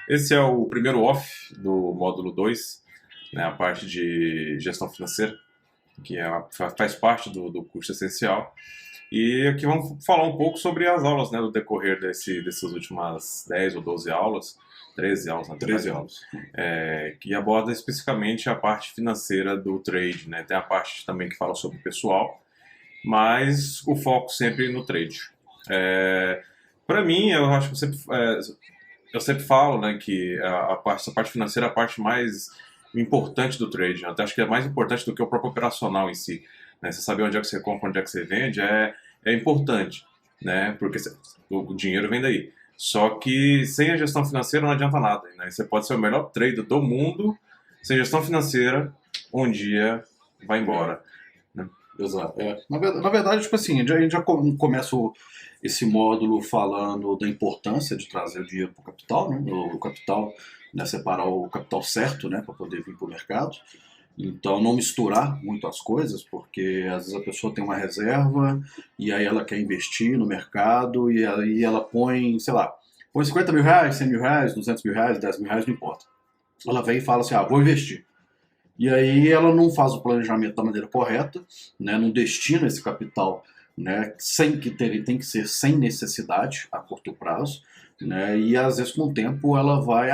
Esse é o primeiro off do módulo 2, né, a parte de gestão financeira, que faz parte do curso essencial. E aqui vamos falar um pouco sobre as aulas, né, do decorrer dessas últimas 10 ou 12 aulas, 13 aulas, na verdade, 13 aulas. que aborda especificamente a parte financeira do trade, né? Tem a parte também que fala sobre o pessoal, mas o foco sempre no trade. Para mim, eu acho que eu sempre falo, né, que essa parte financeira é a parte mais importante do trade. Né? Até acho que é mais importante do que o próprio operacional em si. Né? Você saber onde é que você compra, onde é que você vende é importante, né? Porque o dinheiro vem daí. Só que sem a gestão financeira não adianta nada. Né? Você pode ser o melhor trader do mundo, sem gestão financeira, um dia vai embora. Né? Exato. Na verdade, tipo assim, a gente já começa esse módulo falando da importância de trazer o dinheiro para o capital, né? O capital, né? Separar o capital certo, né? Para poder vir para o mercado. Então, não misturar muito as coisas, porque às vezes a pessoa tem uma reserva e aí ela quer investir no mercado e aí ela põe, sei lá, põe 50 mil reais, 100 mil reais, 200 mil reais, 10 mil reais, não importa. Ela vem e fala assim, vou investir. E aí ela não faz o planejamento da maneira correta, né, não destina esse capital, né, sem que tem que ser sem necessidade a curto prazo, né, e às vezes com o tempo ela vai,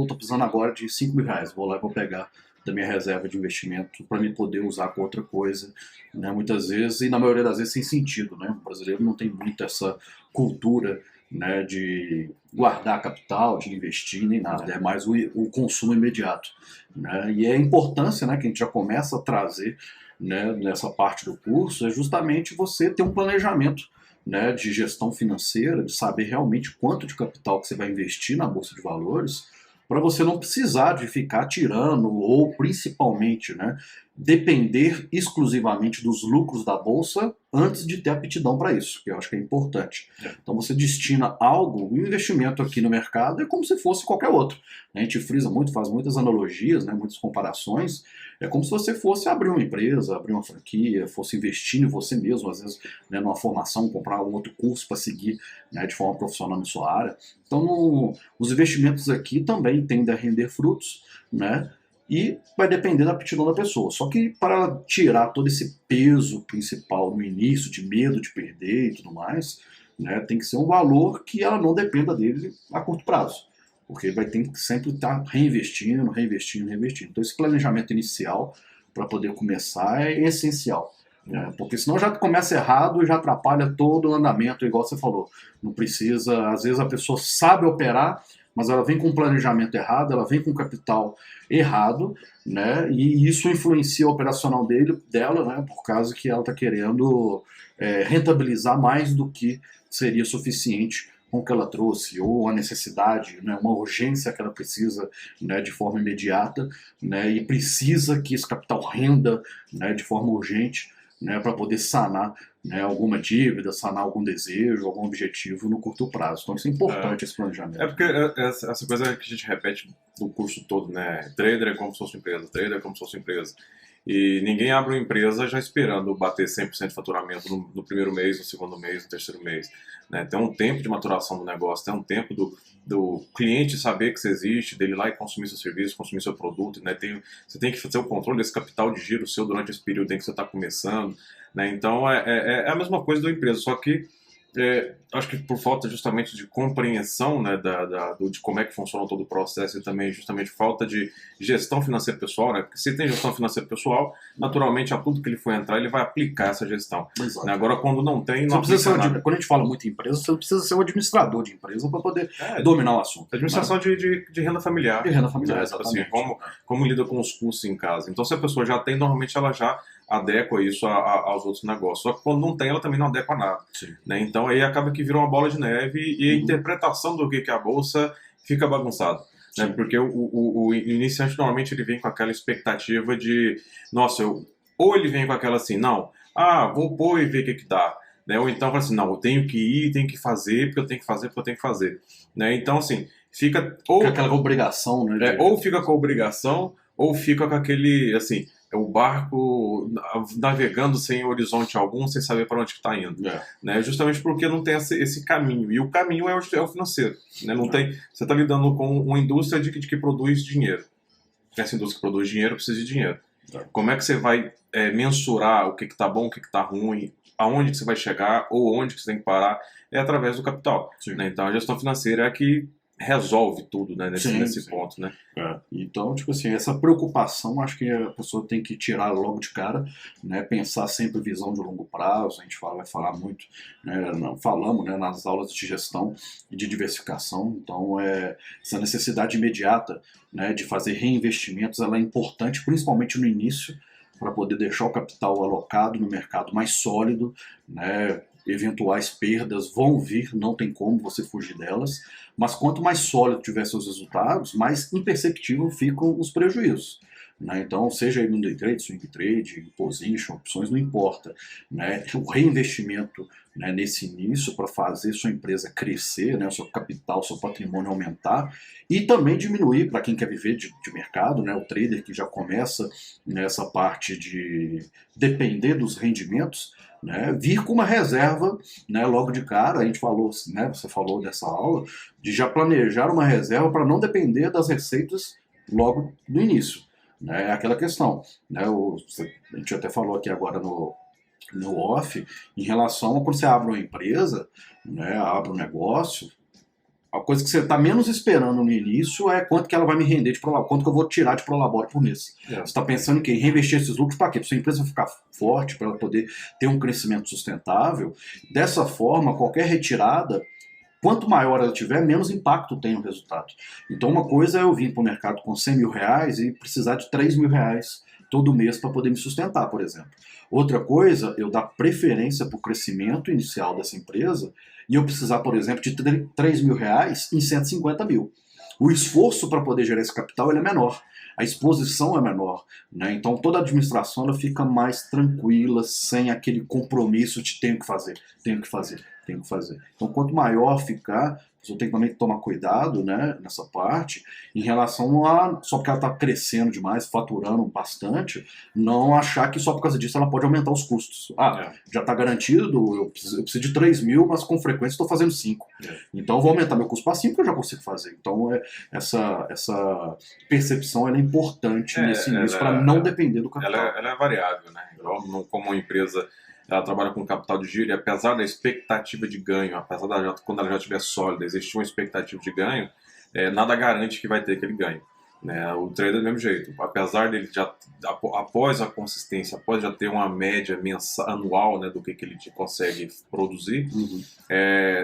tô precisando agora de 5 mil reais, vou lá e vou pegar da minha reserva de investimento para me poder usar com outra coisa, né, muitas vezes, e na maioria das vezes sem sentido, né, o brasileiro não tem muito essa cultura, né, de guardar capital, de investir, nem nada, é mais o consumo imediato. Né? E a importância, né, que a gente já começa a trazer, né, nessa parte do curso é justamente você ter um planejamento, né, de gestão financeira, de saber realmente quanto de capital que você vai investir na bolsa de valores, para você não precisar de ficar tirando ou principalmente, né, depender exclusivamente dos lucros da bolsa antes de ter aptidão para isso, que eu acho que é importante. Então você destina algo, um investimento aqui no mercado é como se fosse qualquer outro. A gente frisa muito, faz muitas analogias, né, muitas comparações. É como se você fosse abrir uma empresa, abrir uma franquia, fosse investir em você mesmo, às vezes, né, numa formação, comprar algum outro curso para seguir, né, de forma profissional na sua área. Então, os investimentos aqui também tendem a render frutos, né? E vai depender da aptidão da pessoa. Só que para tirar todo esse peso principal no início, de medo de perder e tudo mais, né, tem que ser um valor que ela não dependa dele a curto prazo. Porque vai ter que sempre estar reinvestindo, reinvestindo, reinvestindo. Então esse planejamento inicial para poder começar é essencial. Né? Porque senão já começa errado e já atrapalha todo o andamento, igual você falou. Não precisa, às vezes a pessoa sabe operar, mas ela vem com um planejamento errado, ela vem com capital errado, né? E isso influencia o operacional dela, né? Por causa que ela está querendo rentabilizar mais do que seria suficiente com o que ela trouxe, ou a necessidade, né, uma urgência que ela precisa, né, de forma imediata, né, e precisa que esse capital renda, né, de forma urgente, né, para poder sanar, né, alguma dívida, sanar algum desejo, algum objetivo no curto prazo. Então isso é importante, esse planejamento. Porque essa coisa que a gente repete no curso todo, né? Trader é como se fosse uma empresa, trader é como se fosse uma empresa. E ninguém abre uma empresa já esperando bater 100% de faturamento no primeiro mês, no segundo mês, no terceiro mês. Né? Tem um tempo de maturação do negócio, tem um tempo do cliente saber que você existe, dele ir lá e consumir seu serviço, consumir seu produto. Né? Você tem que fazer o controle desse capital de giro seu durante esse período em que você está começando. Né? Então é a mesma coisa da empresa, só que acho que por falta justamente de compreensão, né, de como é que funciona todo o processo e também justamente falta de gestão financeira pessoal, né, porque se tem gestão financeira pessoal, naturalmente a tudo que ele for entrar ele vai aplicar essa gestão. Né? Agora quando não tem, não aplica nada. Quando a gente fala muito em empresa, você não precisa ser um administrador de empresa para poder dominar o assunto. Administração de renda familiar. De renda familiar, né? exatamente. Assim, como lida com os custos em casa. Então se a pessoa já tem, normalmente ela já adequa isso aos outros negócios. Só que quando não tem, ela também não adequa nada. Né? Então aí acaba que vira uma bola de neve e a interpretação do que é a bolsa fica bagunçada. Né? Porque o iniciante normalmente ele vem com aquela expectativa de, nossa, ou ele vem com aquela assim, não, vou pôr e ver o que dá. Né? Ou então fala assim, não, eu tenho que ir, tenho que fazer, porque eu tenho que fazer, porque eu tenho que fazer. Né? Então assim, fica... Ou aquela obrigação, né? Ou fica com a obrigação, ou fica com aquele, assim, o barco navegando sem horizonte algum, sem saber para onde está indo. Né? Justamente porque não tem esse caminho. E o caminho é o financeiro. Né? Não tem, você está lidando com uma indústria de que produz dinheiro. Essa indústria que produz dinheiro precisa de dinheiro. Como é que você vai mensurar o que está bom, o que está ruim, aonde que você vai chegar ou onde que você tem que parar? É através do capital. Né? Então a gestão financeira é a que resolve tudo, né, nesse ponto, né? Então, tipo assim, essa preocupação acho que a pessoa tem que tirar logo de cara, né, pensar sempre visão de longo prazo. A gente vai falar muito, né, falamos, né, nas aulas de gestão e de diversificação. Então, essa necessidade imediata, né, de fazer reinvestimentos, ela é importante, principalmente no início, para poder deixar o capital alocado no mercado mais sólido, né? Eventuais perdas vão vir, não tem como você fugir delas, mas quanto mais sólido tiver seus resultados, mais imperceptível ficam os prejuízos. Né? Então, seja aí no day trade, swing trade, position, opções, não importa. Né? O reinvestimento, né, nesse início para fazer sua empresa crescer, né, seu capital, seu patrimônio aumentar e também diminuir para quem quer viver de mercado, né, o trader que já começa nessa parte de depender dos rendimentos, né, vir com uma reserva, né, logo de cara. A gente falou, né, você falou dessa aula, de já planejar uma reserva para não depender das receitas logo no início. Né, é aquela questão, né, a gente até falou aqui agora no off, em relação a quando você abre uma empresa, né, abre um negócio, a coisa que você está menos esperando no início é quanto que ela vai me render de prolabore, quanto que eu vou tirar de prolabore por mês. Você está pensando em quê? Em reinvestir esses lucros para quê? Para sua empresa ficar forte, para ela poder ter um crescimento sustentável. Dessa forma, qualquer retirada, quanto maior ela tiver, menos impacto tem no resultado. Então, uma coisa é eu vir para o mercado com 100 mil reais e precisar de 3 mil reais todo mês para poder me sustentar, por exemplo. Outra coisa, eu dar preferência para o crescimento inicial dessa empresa e eu precisar, por exemplo, de 3 mil reais em 150 mil. O esforço para poder gerar esse capital ele é menor, a exposição é menor, né? Então toda a administração ela fica mais tranquila, sem aquele compromisso de tenho que fazer. Então quanto maior ficar, você tem que também tomar cuidado, né, nessa parte, em relação a, só porque ela está crescendo demais, faturando bastante, não achar que só por causa disso ela pode aumentar os custos. Já está garantido, eu preciso de 3 mil, mas com frequência estou fazendo 5. Então eu vou aumentar meu custo para 5 que eu já consigo fazer. Então essa percepção ela é importante nesse início, para não depender do capital. Ela é variável, né? Como uma empresa, ela trabalha com capital de giro e apesar da expectativa de ganho, apesar quando ela já estiver sólida, existir uma expectativa de ganho, nada garante que vai ter aquele ganho. Né? O trader é do mesmo jeito, apesar dele já, após a consistência, após já ter uma média anual, né, do que ele consegue produzir,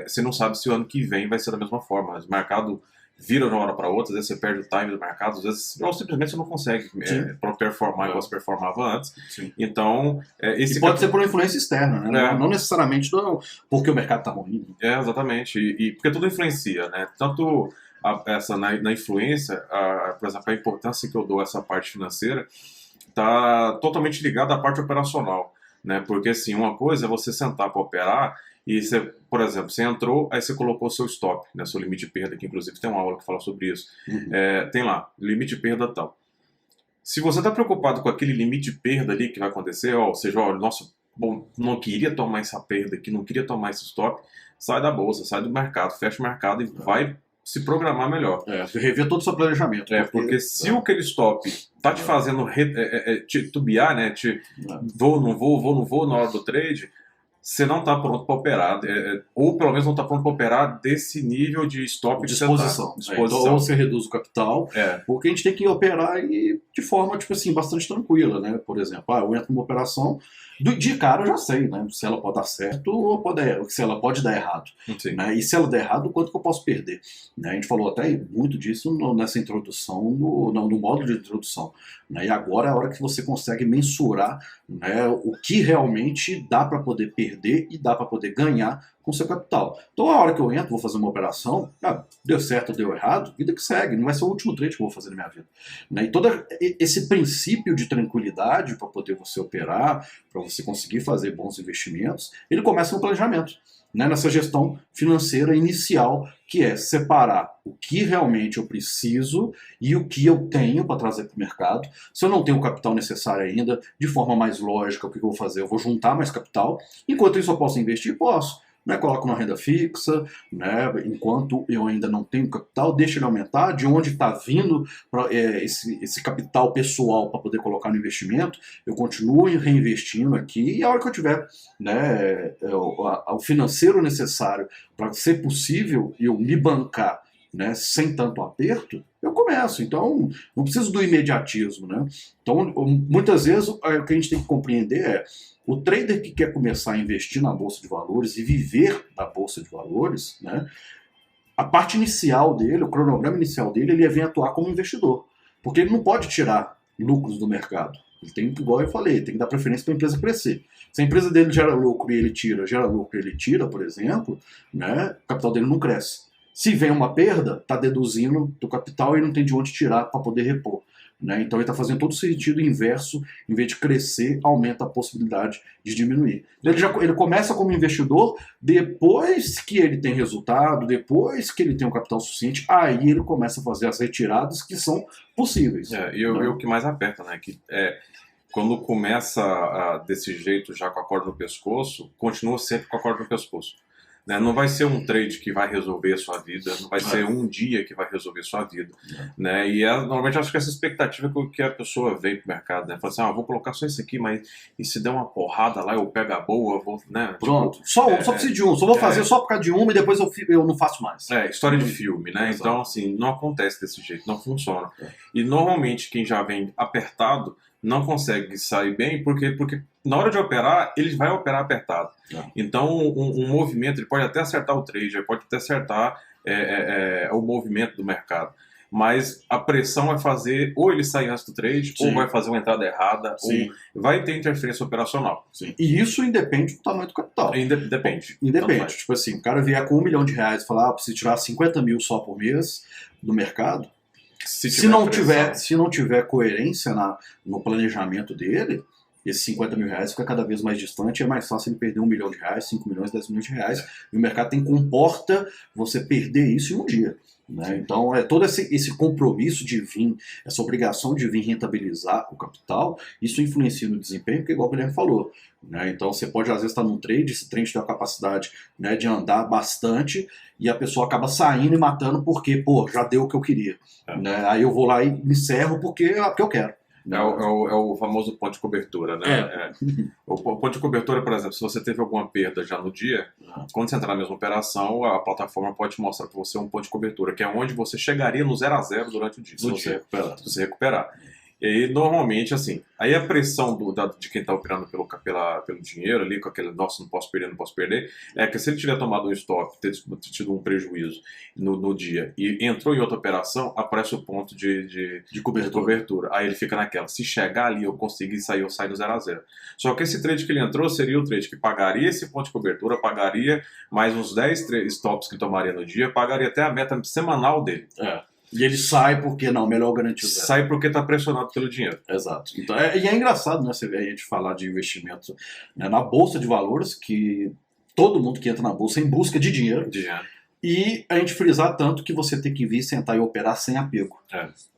você não sabe se o ano que vem vai ser da mesma forma. O mercado vira de uma hora para outra, às vezes você perde o time do mercado, às vezes ou simplesmente você não consegue performar igual você performava antes. Sim. Então, e pode ser por uma influência externa, né? Não necessariamente porque o mercado está ruim. Exatamente, e porque tudo influencia, né? Tanto na influência, por exemplo, a importância que eu dou a essa parte financeira está totalmente ligada à parte operacional, né? Porque assim, uma coisa é você sentar para operar e você, por exemplo, você entrou, aí você colocou seu stop, né, seu limite de perda, que inclusive tem uma aula que fala sobre isso. Tem lá, limite de perda tal. Se você está preocupado com aquele limite de perda ali que vai acontecer, ou seja, nossa, bom, não queria tomar essa perda aqui, não queria tomar esse stop, sai da bolsa, sai do mercado, fecha o mercado e vai se programar melhor. Rever todo o seu planejamento. Porque se aquele stop tá te fazendo titubear, né, vou, não vou na hora do trade, você não está pronto para operar, ou pelo menos não está pronto para operar desse nível de stop de disposição. Então, ou você reduz o capital, porque a gente tem que operar de forma, tipo assim, bastante tranquila, né? Por exemplo, eu entro numa operação, de cara eu já sei, né? Se ela pode dar certo ou se ela pode dar errado. Né? E se ela der errado, quanto que eu posso perder? Né? A gente falou até muito disso nessa introdução, no módulo de introdução. Né? E agora é a hora que você consegue mensurar, né, o que realmente dá para poder perder e dá para poder ganhar com o seu capital. Então, a hora que eu entro, vou fazer uma operação, deu certo ou deu errado, vida que segue, não vai ser o último trade que eu vou fazer na minha vida. Né? E todo esse princípio de tranquilidade para poder você operar, para você conseguir fazer bons investimentos, ele começa no planejamento. Né, nessa gestão financeira inicial, que é separar o que realmente eu preciso e o que eu tenho para trazer para o mercado. Se eu não tenho o capital necessário ainda, de forma mais lógica, o que eu vou fazer? Eu vou juntar mais capital. Enquanto isso eu posso investir? Posso. Né, coloco uma renda fixa, né, enquanto eu ainda não tenho capital, deixa ele aumentar, de onde está vindo esse capital pessoal para poder colocar no investimento, eu continuo reinvestindo aqui, e a hora que eu tiver, né, o financeiro necessário para ser possível eu me bancar, né, sem tanto aperto, eu começo. Então, não preciso do imediatismo. Né? Então, muitas vezes, o que a gente tem que compreender é o trader que quer começar a investir na Bolsa de Valores e viver da Bolsa de Valores, né, a parte inicial dele, o cronograma inicial dele, ele vem atuar como investidor. Porque ele não pode tirar lucros do mercado. Ele tem, igual eu falei, tem que dar preferência para a empresa crescer. Se a empresa dele gera lucro e ele tira, por exemplo, né, o capital dele não cresce. Se vem uma perda, está deduzindo do capital e não tem de onde tirar para poder repor. Né? Então ele está fazendo todo o sentido inverso, em vez de crescer, aumenta a possibilidade de diminuir. Ele começa como investidor, depois que ele tem resultado, depois que ele tem um capital suficiente, aí ele começa a fazer as retiradas que são possíveis. E o que mais aperta, né? Que quando começa desse jeito, já com a corda no pescoço, continua sempre com a corda no pescoço. Né? Não vai ser um trade que vai resolver a sua vida, não vai ser um dia que vai resolver a sua vida. Né? E normalmente eu acho que essa expectativa que a pessoa vem para o mercado, né? Fala assim, vou colocar só isso aqui, mas e se der uma porrada lá, eu pego a boa, eu vou... Né? Pronto, tipo, só preciso de um, só vou fazer só por causa de uma e depois eu não faço mais. História de filme, né? Então, assim, não acontece desse jeito, não funciona. E normalmente quem já vem apertado não consegue sair bem porque na hora de operar, ele vai operar apertado. Então, um movimento, ele pode até acertar o trade, ele pode até acertar o movimento do mercado. Mas a pressão vai fazer, ou ele sair antes do trade, ou vai fazer uma entrada errada, ou vai ter interferência operacional. E isso independe do tamanho do capital. Independe. Tipo assim, o cara vier com R$1 milhão e falar, preciso tirar 50 mil só por mês do mercado, se não tiver coerência no planejamento dele, esses R$50 mil fica cada vez mais distante, é mais fácil ele perder R$1 milhão, 5 milhões, 10 milhões de reais, e o mercado comporta você perder isso em um dia. Né? Então, todo esse compromisso de vir, essa obrigação de vir rentabilizar o capital, isso influencia no desempenho, porque igual o Guilherme falou. Né? Então, você pode, às vezes, estar num trade, esse trade tem a capacidade, né, de andar bastante, e a pessoa acaba saindo e matando porque, já deu o que eu queria. Né? Aí eu vou lá e me encerro porque eu quero. É o famoso ponto de cobertura, né? O ponto de cobertura, por exemplo, se você teve alguma perda já no dia, quando você entrar na mesma operação, a plataforma pode te mostrar para você um ponto de cobertura, que é onde você chegaria no 0 a 0 durante o dia, se você recuperar. E aí, normalmente, assim, aí a pressão de quem está operando pelo dinheiro ali, com aquele, nossa, não posso perder, é que se ele tiver tomado um stop, ter tido um prejuízo no dia e entrou em outra operação, aparece o ponto de cobertura. Aí ele fica naquela, se chegar ali eu conseguir sair, eu saio no 0 a 0. Só que esse trade que ele entrou seria o trade que pagaria esse ponto de cobertura, pagaria mais uns 10 stops que tomaria no dia, pagaria até a meta semanal dele. E ele sai porque melhor garantir o zero. Sai porque está pressionado pelo dinheiro. Exato. Então, e é engraçado, né, você ver a gente falar de investimento, né, na Bolsa de Valores, que todo mundo que entra na Bolsa é em busca de dinheiro. E a gente frisar tanto que você tem que vir, sentar e operar sem apego.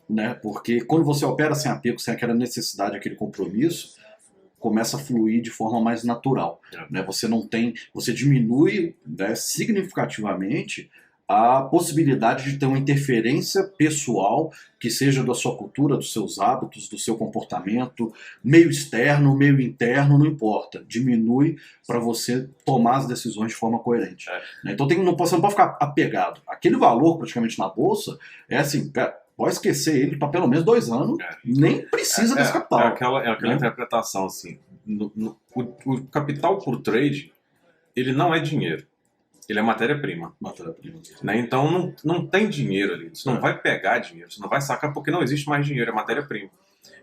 Né? Porque quando você opera sem apego, sem aquela necessidade, aquele compromisso, começa a fluir de forma mais natural. Né? Você diminui, né, significativamente a possibilidade de ter uma interferência pessoal que seja da sua cultura, dos seus hábitos, do seu comportamento, meio externo, meio interno, não importa. Diminui para você tomar as decisões de forma coerente. Então você não pode ficar apegado. Aquele valor praticamente na bolsa é assim, pode esquecer ele para pelo menos 2 anos, nem precisa desse capital. Aquela interpretação assim, o capital por trade, ele não é dinheiro. Ele é matéria-prima. Né? Então não tem dinheiro ali. Você não vai pegar dinheiro, você não vai sacar porque não existe mais dinheiro, é matéria-prima.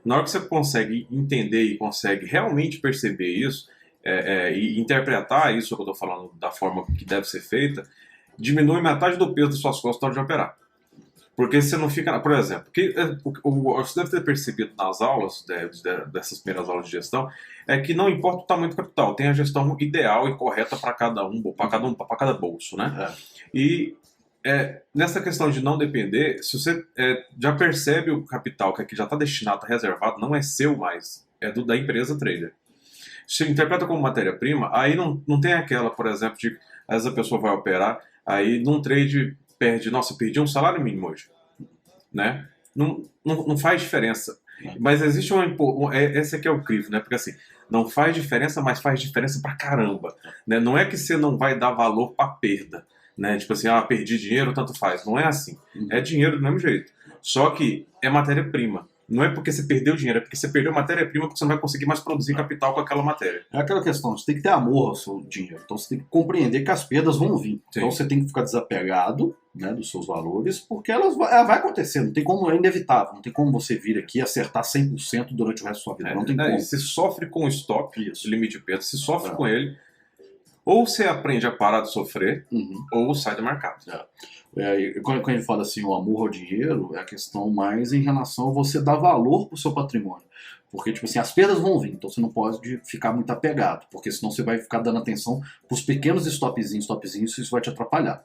Na hora que você consegue entender e consegue realmente perceber isso, e interpretar isso que eu estou falando da forma que deve ser feita, diminui metade do peso das suas costas na hora de operar. Porque você não fica... Por exemplo, você deve ter percebido nas aulas, dessas primeiras aulas de gestão, é que não importa o tamanho do capital, tem a gestão ideal e correta para para cada bolso, né? E nessa questão de não depender, se você já percebe o capital que já está destinado, está reservado, não é seu mais, é da empresa trader. Se interpreta como matéria-prima, aí não tem aquela, por exemplo, de às vezes a pessoa vai operar, aí num trade perdi um salário mínimo hoje, né? Não faz diferença. Mas existe esse aqui é o crivo, né? Porque assim, não faz diferença, mas faz diferença pra caramba, né? Não é que você não vai dar valor pra perda, né? Tipo assim, perdi dinheiro, tanto faz. Não é assim. É dinheiro do mesmo jeito. Só que é matéria-prima. Não é porque você perdeu dinheiro, é porque você perdeu matéria-prima porque você não vai conseguir mais produzir capital com aquela matéria. É aquela questão, você tem que ter amor ao seu dinheiro. Então você tem que compreender que as perdas vão vir. Sim. Então você tem que ficar desapegado, né, dos seus valores, porque ela vai acontecer. Não tem como, é inevitável. Não tem como você vir aqui e acertar 100% durante o resto da sua vida. Não tem como. Você sofre com o stop, o limite de perda, você sofre com ele. Ou você aprende a parar de sofrer, ou sai do mercado. Quando a gente fala assim, o amor ao dinheiro, é a questão mais em relação a você dar valor para o seu patrimônio. Porque, tipo assim, as perdas vão vir, então você não pode ficar muito apegado, porque senão você vai ficar dando atenção para os pequenos stopzinhos, isso vai te atrapalhar.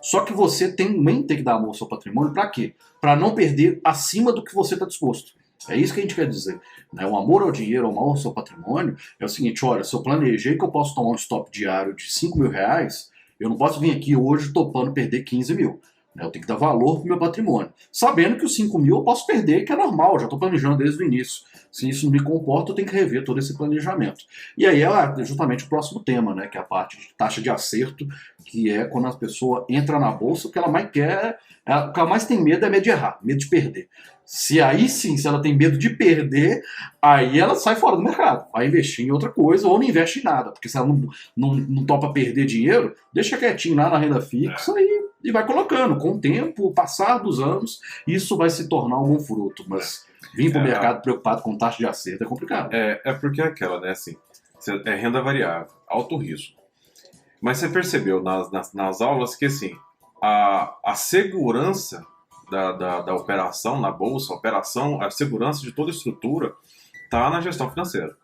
Só que você também tem que dar amor ao seu patrimônio, para quê? Para não perder acima do que você está disposto. É isso que a gente quer dizer, né? O amor ao dinheiro, o amor ao seu patrimônio, é o seguinte, olha, se eu planejei que eu posso tomar um stop diário de 5 mil reais, eu não posso vir aqui hoje topando perder 15 mil. Né? Eu tenho que dar valor para o meu patrimônio. Sabendo que os 5 mil eu posso perder, que é normal, já estou planejando desde o início. Se isso não me comporta, eu tenho que rever todo esse planejamento. E aí é justamente o próximo tema, né? Que é a parte de taxa de acerto, que é quando a pessoa entra na bolsa, o que ela mais quer, o que ela mais tem medo é medo de errar, medo de perder. Se ela tem medo de perder, aí ela sai fora do mercado, vai investir em outra coisa ou não investe em nada, porque se ela não topa perder dinheiro, deixa quietinho lá na renda fixa e vai colocando. Com o tempo, o passar dos anos, isso vai se tornar algum fruto, mas vir para o mercado preocupado com taxa de acerto é complicado. Porque é aquela, né, assim, é renda variável, alto risco. Mas você percebeu nas aulas que, assim, a segurança da operação na bolsa, a segurança de toda a estrutura está na gestão financeira.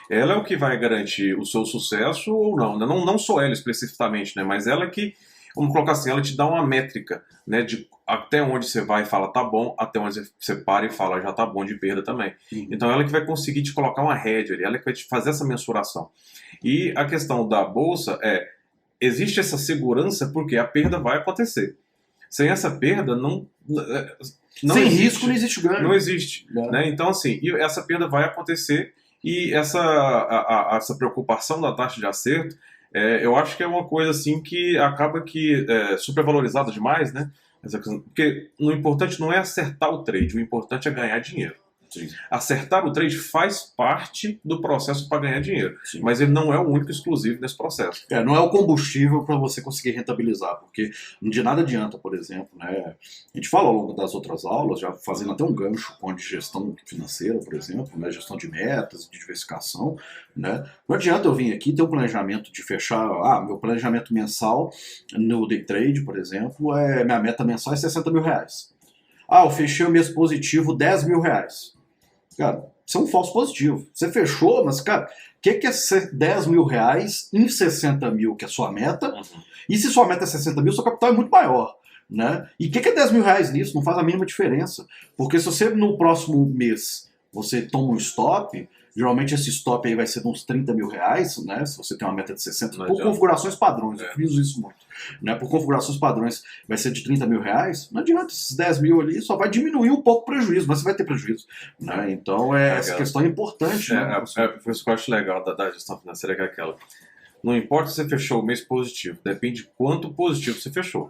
Ela é o que vai garantir o seu sucesso ou não, né? Não só ela especificamente, né? Mas ela que, vamos colocar assim, ela te dá uma métrica, né, de até onde você vai e fala tá bom, até onde você para e fala já tá bom de perda também. Então ela que vai conseguir te colocar uma rédea ali, ela que vai te fazer essa mensuração. E a questão da bolsa existe essa segurança porque a perda vai acontecer. Sem essa perda, não sem existe, risco não existe ganho. Não existe. Né? Então, assim, essa perda vai acontecer e essa preocupação da taxa de acerto, eu acho que é uma coisa assim que acaba que supervalorizada demais, né? Porque o importante não é acertar o trade, o importante é ganhar dinheiro. Sim. Acertar o trade faz parte do processo para ganhar dinheiro, mas ele não é o único exclusivo nesse processo. Não é o combustível para você conseguir rentabilizar, porque de nada adianta, por exemplo, né? A gente fala ao longo das outras aulas, já fazendo até um gancho com a de gestão financeira, por exemplo, né? Gestão de metas, de diversificação, né? Não adianta eu vir aqui ter um planejamento de fechar, meu planejamento mensal no day trade, por exemplo, minha meta mensal é 60 mil reais. Eu fechei o mês positivo 10 mil reais. Cara, isso é um falso positivo. Você fechou, mas, cara, o que é ser 10 mil reais em 60 mil, que é a sua meta? E se sua meta é 60 mil, seu capital é muito maior. Né? E o que é 10 mil reais nisso? Não faz a mínima diferença. Porque se você, no próximo mês, você toma um stop, geralmente esse stop aí vai ser de uns 30 mil reais, né? Se você tem uma meta de 60, por configurações padrões, eu fiz isso muito. Né? Por configurações padrões vai ser de 30 mil reais, não adianta, esses 10 mil ali só vai diminuir um pouco o prejuízo, mas você vai ter prejuízo. Né? Então essa questão é importante. Né? Por isso que eu acho legal da gestão financeira, que é aquela. Não importa se você fechou o mês positivo, depende de quanto positivo você fechou.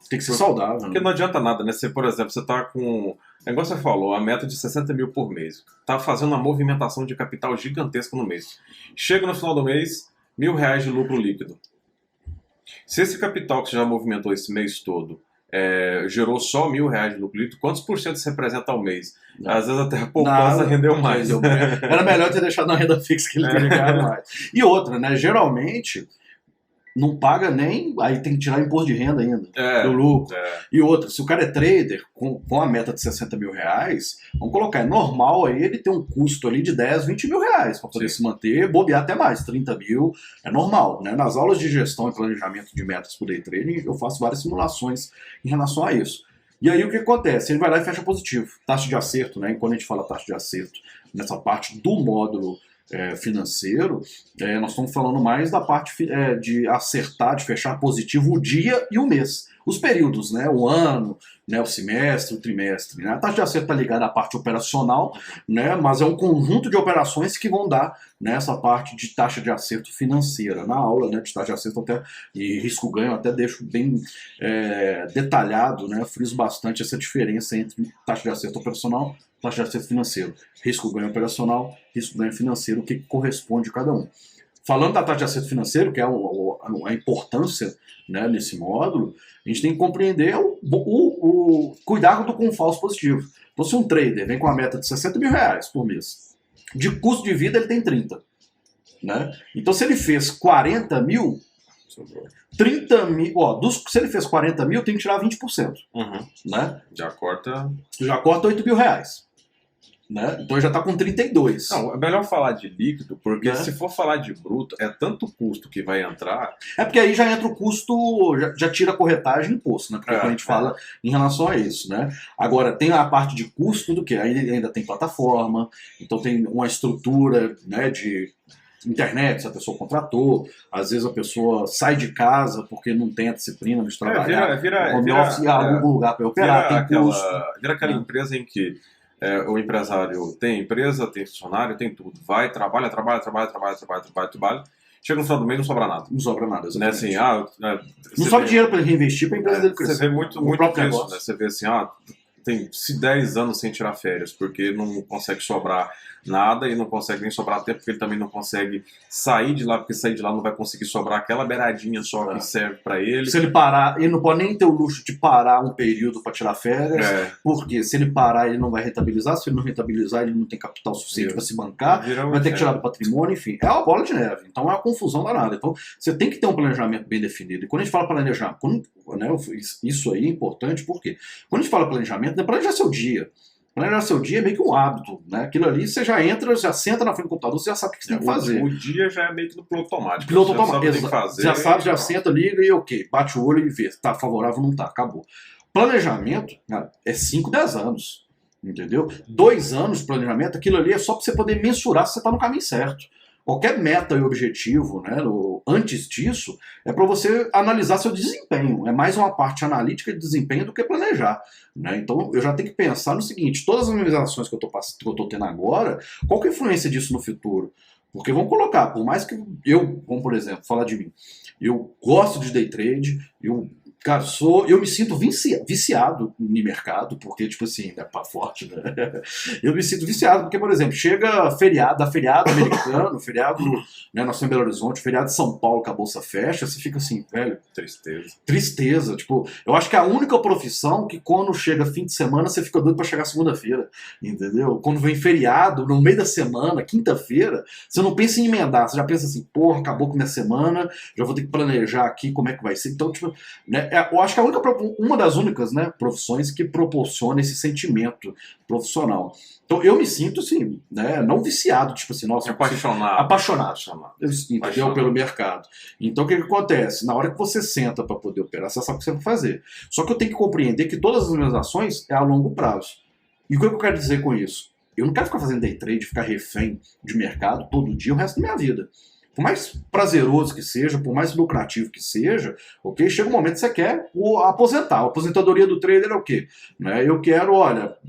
Tem que ser saudável. Porque não adianta nada, né? Você, por exemplo, você está com... É igual você falou, a meta de 60 mil por mês. Está fazendo uma movimentação de capital gigantesca no mês. Chega no final do mês, R$1.000 de lucro líquido. Se esse capital que você já movimentou esse mês todo gerou só R$1.000 de lucro líquido, quantos por cento isso representa ao mês? Não. Às vezes até a poupança rendeu mais. Era melhor ter deixado na renda fixa que ele teria ganhado mais. E outra, né? Geralmente não paga nem. Aí tem que tirar imposto de renda ainda, do lucro. E outra, se o cara é trader com a meta de R$60.000, vamos colocar, é normal aí ele ter um custo ali de R$10, R$20.000 para poder se manter, bobear até mais, 30 mil, é normal, né? Nas aulas de gestão e planejamento de metas por day trading, eu faço várias simulações em relação a isso. E aí o que acontece? Ele vai lá e fecha positivo. Taxa de acerto, né? E quando a gente fala taxa de acerto, nessa parte do módulo financeiro, nós estamos falando mais da parte de acertar, de fechar positivo o dia e o mês. Os períodos, né? O ano, né? O semestre, o trimestre. Né? A taxa de acerto está ligada à parte operacional, né? Mas é um conjunto de operações que vão dar nessa parte de taxa de acerto financeira. Na aula, né, de taxa de acerto até, e risco-ganho, até deixo bem detalhado, né? Friso bastante essa diferença entre taxa de acerto operacional e taxa de acerto financeiro. Risco-ganho operacional, risco-ganho financeiro, o que corresponde a cada um. Falando da taxa de acerto financeiro, que é a importância, né, nesse módulo, a gente tem que compreender o cuidado com o falso positivo. Então, se um trader vem com a meta de R$60.000 por mês, de custo de vida ele tem 30. Né? Então, se ele fez 40 mil, 30 mil, se ele fez 40 mil, tem que tirar 20%. Né? Já corta R$8.000. Né? Então já está com 32. Não, é melhor falar de líquido, porque se for falar de bruto, é tanto custo que vai entrar. É porque aí já entra o custo, já tira a corretagem e imposto, né? Porque quando a gente fala em relação a isso, né? Agora, tem a parte de custo do que? Aí ainda tem plataforma, então tem uma estrutura, né, de internet, se a pessoa contratou, às vezes a pessoa sai de casa porque não tem a disciplina de trabalhar, vira algum lugar para operar, tem custo. Vira aquela empresa em que o empresário tem empresa, tem funcionário, tem tudo. Vai, trabalha. Chega no final do mês, não sobra nada. Não sobra nada, exatamente. Né, assim, não sobra dinheiro para ele reinvestir para a empresa dele crescer. Você vê muito isso, né? Você vê assim, tem 10 anos sem tirar férias, porque não consegue sobrar nada e não consegue nem sobrar tempo, porque ele também não consegue sair de lá, porque sair de lá não vai conseguir sobrar aquela beiradinha só que serve para ele. Se ele parar, ele não pode nem ter o luxo de parar um período para tirar férias, porque se ele parar, ele não vai rentabilizar, se ele não rentabilizar, ele não tem capital suficiente para se bancar, vai ter que tirar do patrimônio, enfim. É uma bola de neve, então é uma confusão danada. Então você tem que ter um planejamento bem definido. E quando a gente fala planejamento, isso aí é importante, porque quando a gente fala planejamento, não é planejar seu dia. Planejar seu dia é meio que um hábito, né? Aquilo ali você já entra, já senta na frente do computador, você já sabe o que você tem que fazer. O dia já é meio que no piloto automático. Piloto automático, já sabe, já senta, liga e bate o olho e vê. Tá favorável ou não tá, acabou. Planejamento, cara, é 5, 10 anos, entendeu? 2 anos de planejamento, aquilo ali é só para você poder mensurar se você tá no caminho certo. Qualquer meta e objetivo, né, antes disso, é para você analisar seu desempenho. É mais uma parte analítica de desempenho do que planejar. Né? Então, eu já tenho que pensar no seguinte, todas as minhas ações que eu estou tendo agora, qual que é a influência disso no futuro? Porque vamos colocar, por mais que vamos, por exemplo, falar de mim, eu gosto de day trade, cara, eu me sinto viciado no mercado, porque, tipo assim, é pá forte, né? Eu me sinto viciado, porque, por exemplo, chega feriado americano, feriado, né, nós estamos em Belo Horizonte, feriado de São Paulo, que a bolsa fecha, você fica assim, velho. Tristeza. Tipo, eu acho que é a única profissão que quando chega fim de semana, você fica doido pra chegar segunda-feira, entendeu? Quando vem feriado, no meio da semana, quinta-feira, você não pensa em emendar, você já pensa assim, porra, acabou com minha semana, já vou ter que planejar aqui como é que vai ser. Então, tipo, né, eu acho que uma das únicas, né, profissões que proporciona esse sentimento profissional. Então eu me sinto assim, né, não viciado, tipo assim, nossa, apaixonado, entendeu? Pelo mercado. Então o que acontece? Na hora que você senta para poder operar, você sabe o que você vai fazer. Só que eu tenho que compreender que todas as minhas ações é a longo prazo. E o que eu quero dizer com isso? Eu não quero ficar fazendo day trade, ficar refém de mercado todo dia o resto da minha vida. Por mais prazeroso que seja, por mais lucrativo que seja, ok? Chega um momento que você quer aposentar. A aposentadoria do trader é o quê? Né? Eu quero,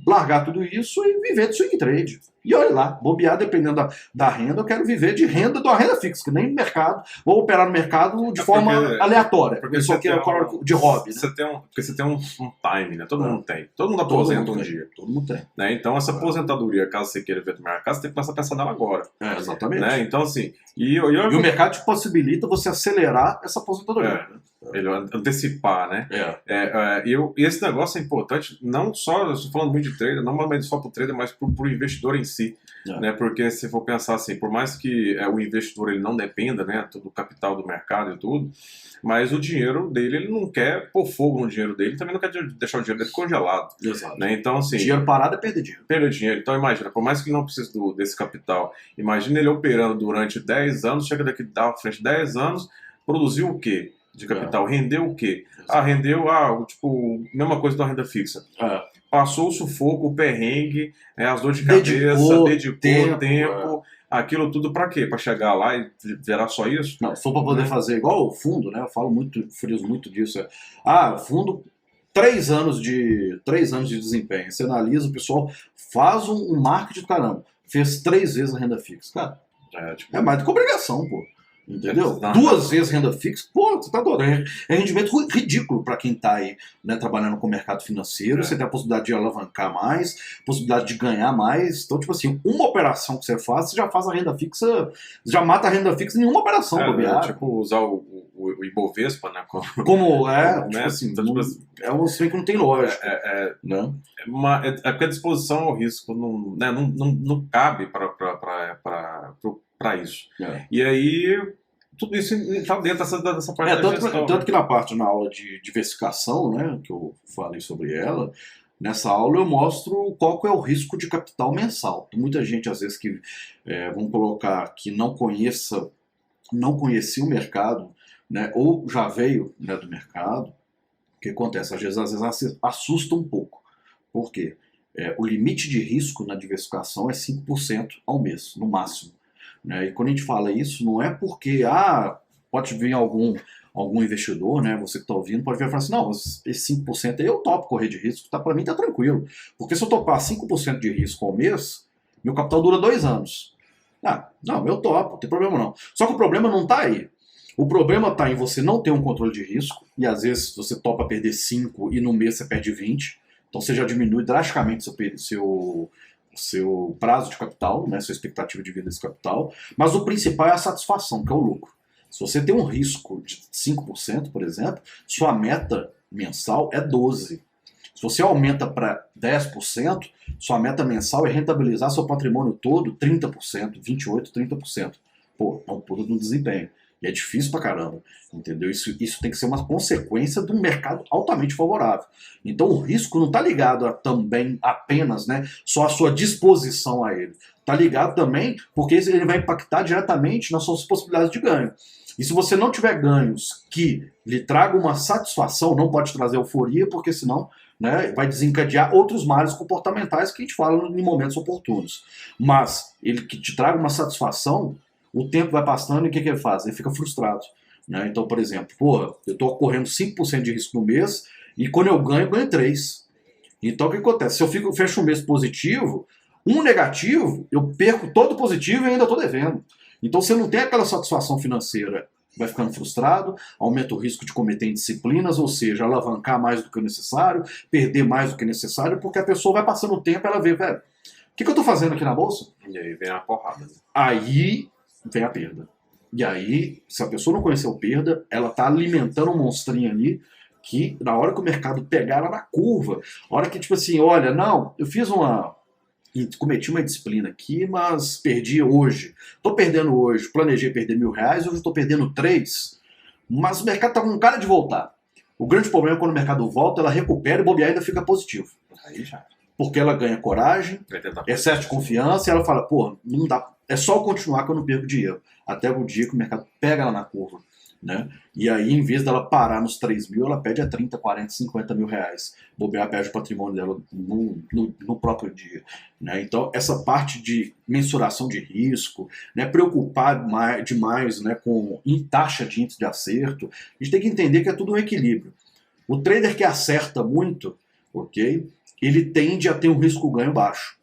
largar tudo isso e viver de swing trade. E olha lá, bobear, dependendo da renda, eu quero viver de renda fixa, que nem no mercado, ou operar no mercado de forma aleatória. Porque isso aqui é de hobby. Né? Porque você tem um time, né? Todo mundo tem. Todo mundo aposenta um dia. Todo mundo tem. Né? Então, essa aposentadoria, caso você queira ver no mercado, você tem que começar a pensar nela agora. Exatamente. Né? Então, assim... E o mercado te possibilita você acelerar essa aposentadoria. Ele antecipar, né? E esse negócio é importante, não só, eu estou falando muito de trader, não só para o trader, mas para o investidor em si. Né? Porque se for pensar assim, por mais que o investidor ele não dependa, né, do capital do mercado e tudo, mas o dinheiro dele, ele não quer pôr fogo no dinheiro dele, também não quer deixar o dinheiro dele congelado. Exato. Né? Então, assim, dinheiro parado é perder dinheiro. Perder dinheiro. Então, imagina, por mais que ele não precise desse capital, imagina ele operando durante 10 anos, chega daqui da frente 10 anos, produziu o quê? De capital, rendeu o quê? Rendeu, tipo, mesma coisa da renda fixa. Passou o sufoco, o perrengue, as dores de cabeça, dedicou tempo aquilo tudo para quê? Para chegar lá e gerar só isso? Não, se for para poder fazer igual o fundo, né? Eu falo muito, friso muito disso. Fundo, 3 anos de desempenho. Você analisa, o pessoal faz um marketing do caramba. Fez 3 vezes a renda fixa. Cara, é mais do que obrigação, pô. Entendeu? 2 vezes renda fixa, pô, você tá adorando. É rendimento ridículo para quem tá aí, né, trabalhando com o mercado financeiro. Você tem a possibilidade de alavancar mais, possibilidade de ganhar mais. Então, tipo assim, uma operação que você faz, você já faz a renda fixa, já mata a renda fixa em uma operação. Tipo, usar o Ibovespa, né? Tipo assim, é um trem que não tem lógica. Né? É porque a disposição ao risco não cabe para isso. E aí, tudo isso está dentro dessa parte da gestão. Tanto que na aula de diversificação, né, que eu falei sobre ela, nessa aula eu mostro qual que é o risco de capital mensal. Muita gente, às vezes, que vamos colocar que não conhecia o mercado, né, ou já veio, né, do mercado. O que acontece? Às vezes assusta um pouco. Por quê? O limite de risco na diversificação é 5% ao mês, no máximo. Né? E quando a gente fala isso, não é porque pode vir algum investidor, né, você que está ouvindo, pode vir e falar assim, não, esse 5% aí eu topo correr de risco, para mim tá tranquilo. Porque se eu topar 5% de risco ao mês, meu capital dura 2 anos. Não, eu topo, não tem problema não. Só que o problema não está aí. O problema está em você não ter um controle de risco, e às vezes você topa perder 5 e no mês você perde 20, então você já diminui drasticamente seu prazo de capital, né, sua expectativa de vida desse capital, mas o principal é a satisfação, que é o lucro. Se você tem um risco de 5%, por exemplo, sua meta mensal é 12%. Se você aumenta para 10%, sua meta mensal é rentabilizar seu patrimônio todo 30%, 28%, 30%. Pô, é um pulo no desempenho. E é difícil pra caramba, entendeu? Isso tem que ser uma consequência de um mercado altamente favorável. Então o risco não está ligado também apenas, né, só a sua disposição a ele. Está ligado também porque ele vai impactar diretamente nas suas possibilidades de ganho. E se você não tiver ganhos que lhe tragam uma satisfação, não pode trazer euforia, porque senão, né, vai desencadear outros males comportamentais que a gente fala em momentos oportunos. Mas ele que te traga uma satisfação, o tempo vai passando e o que ele faz? Ele fica frustrado. Né? Então, por exemplo, eu estou correndo 5% de risco no mês e quando eu ganho 3%. Então, o que acontece? Se eu fecho um mês positivo, um negativo, eu perco todo o positivo e ainda estou devendo. Então, você não tem aquela satisfação financeira, vai ficando frustrado, aumenta o risco de cometer indisciplinas, ou seja, alavancar mais do que o necessário, perder mais do que o necessário, porque a pessoa vai passando o tempo e ela vê, velho, o que eu estou fazendo aqui na bolsa? E aí vem a porrada. Aí vem a perda. E aí, se a pessoa não conheceu perda, ela está alimentando um monstrinho ali que, na hora que o mercado pegar ela na curva, a hora que, tipo assim, olha, não, eu cometi uma disciplina aqui, mas perdi hoje. Estou perdendo hoje, planejei perder R$1.000, hoje estou perdendo 3, mas o mercado está com cara de voltar. O grande problema é quando o mercado volta, ela recupera e o bobear ainda fica positivo. Aí já. Porque ela ganha coragem, excesso de confiança, e ela fala, pô, não dá, é só eu continuar que eu não perco dinheiro. Até o dia que o mercado pega ela na curva. Né? E aí, em vez dela parar nos 3.000, ela pede a 30, 40, 50 mil reais. Bobear, perde o patrimônio dela no próprio dia. Né? Então, essa parte de mensuração de risco, né, preocupar demais, né, em taxa de índice de acerto, a gente tem que entender que é tudo um equilíbrio. O trader que acerta muito, ok? Ele tende a ter um risco-ganho baixo.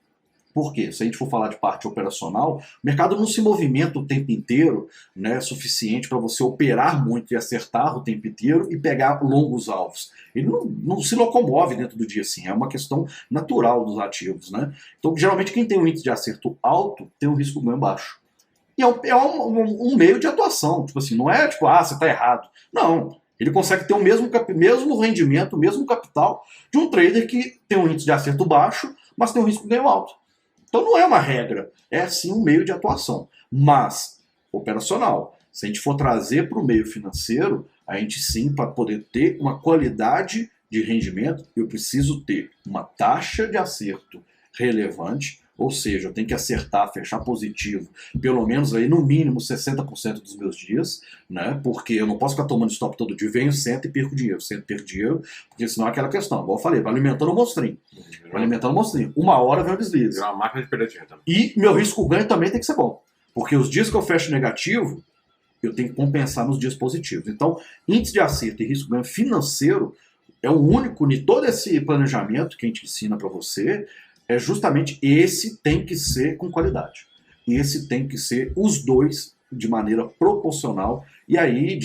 Por quê? Se a gente for falar de parte operacional, o mercado não se movimenta o tempo inteiro, né, suficiente para você operar muito e acertar o tempo inteiro e pegar longos alvos. Ele não se locomove dentro do dia assim, é uma questão natural dos ativos. Né? Então, geralmente, quem tem um índice de acerto alto tem um risco-ganho baixo. E é um meio de atuação, tipo assim, não é tipo, você está errado. Não. Ele consegue ter o mesmo rendimento, o mesmo capital de um trader que tem um índice de acerto baixo, mas tem um risco de ganho alto. Então não é uma regra, é sim um meio de atuação, mas operacional. Se a gente for trazer para o meio financeiro, a gente sim, para poder ter uma qualidade de rendimento, eu preciso ter uma taxa de acerto relevante, ou seja, eu tenho que acertar, fechar positivo, pelo menos aí no mínimo 60% dos meus dias, né? Porque eu não posso ficar tomando stop todo dia, venho, sento e perco dinheiro, porque senão é aquela questão, igual eu falei, vai alimentando o monstrinho. Vai alimentando o monstrinho. Uma hora vem o deslize. É uma máquina de perder dinheiro também. E meu risco-ganho também tem que ser bom. Porque os dias que eu fecho negativo, eu tenho que compensar nos dias positivos. Então, índice de acerto e risco-ganho financeiro é o único de todo esse planejamento que a gente ensina para você, é justamente esse tem que ser com qualidade. Esse tem que ser os dois de maneira proporcional e aí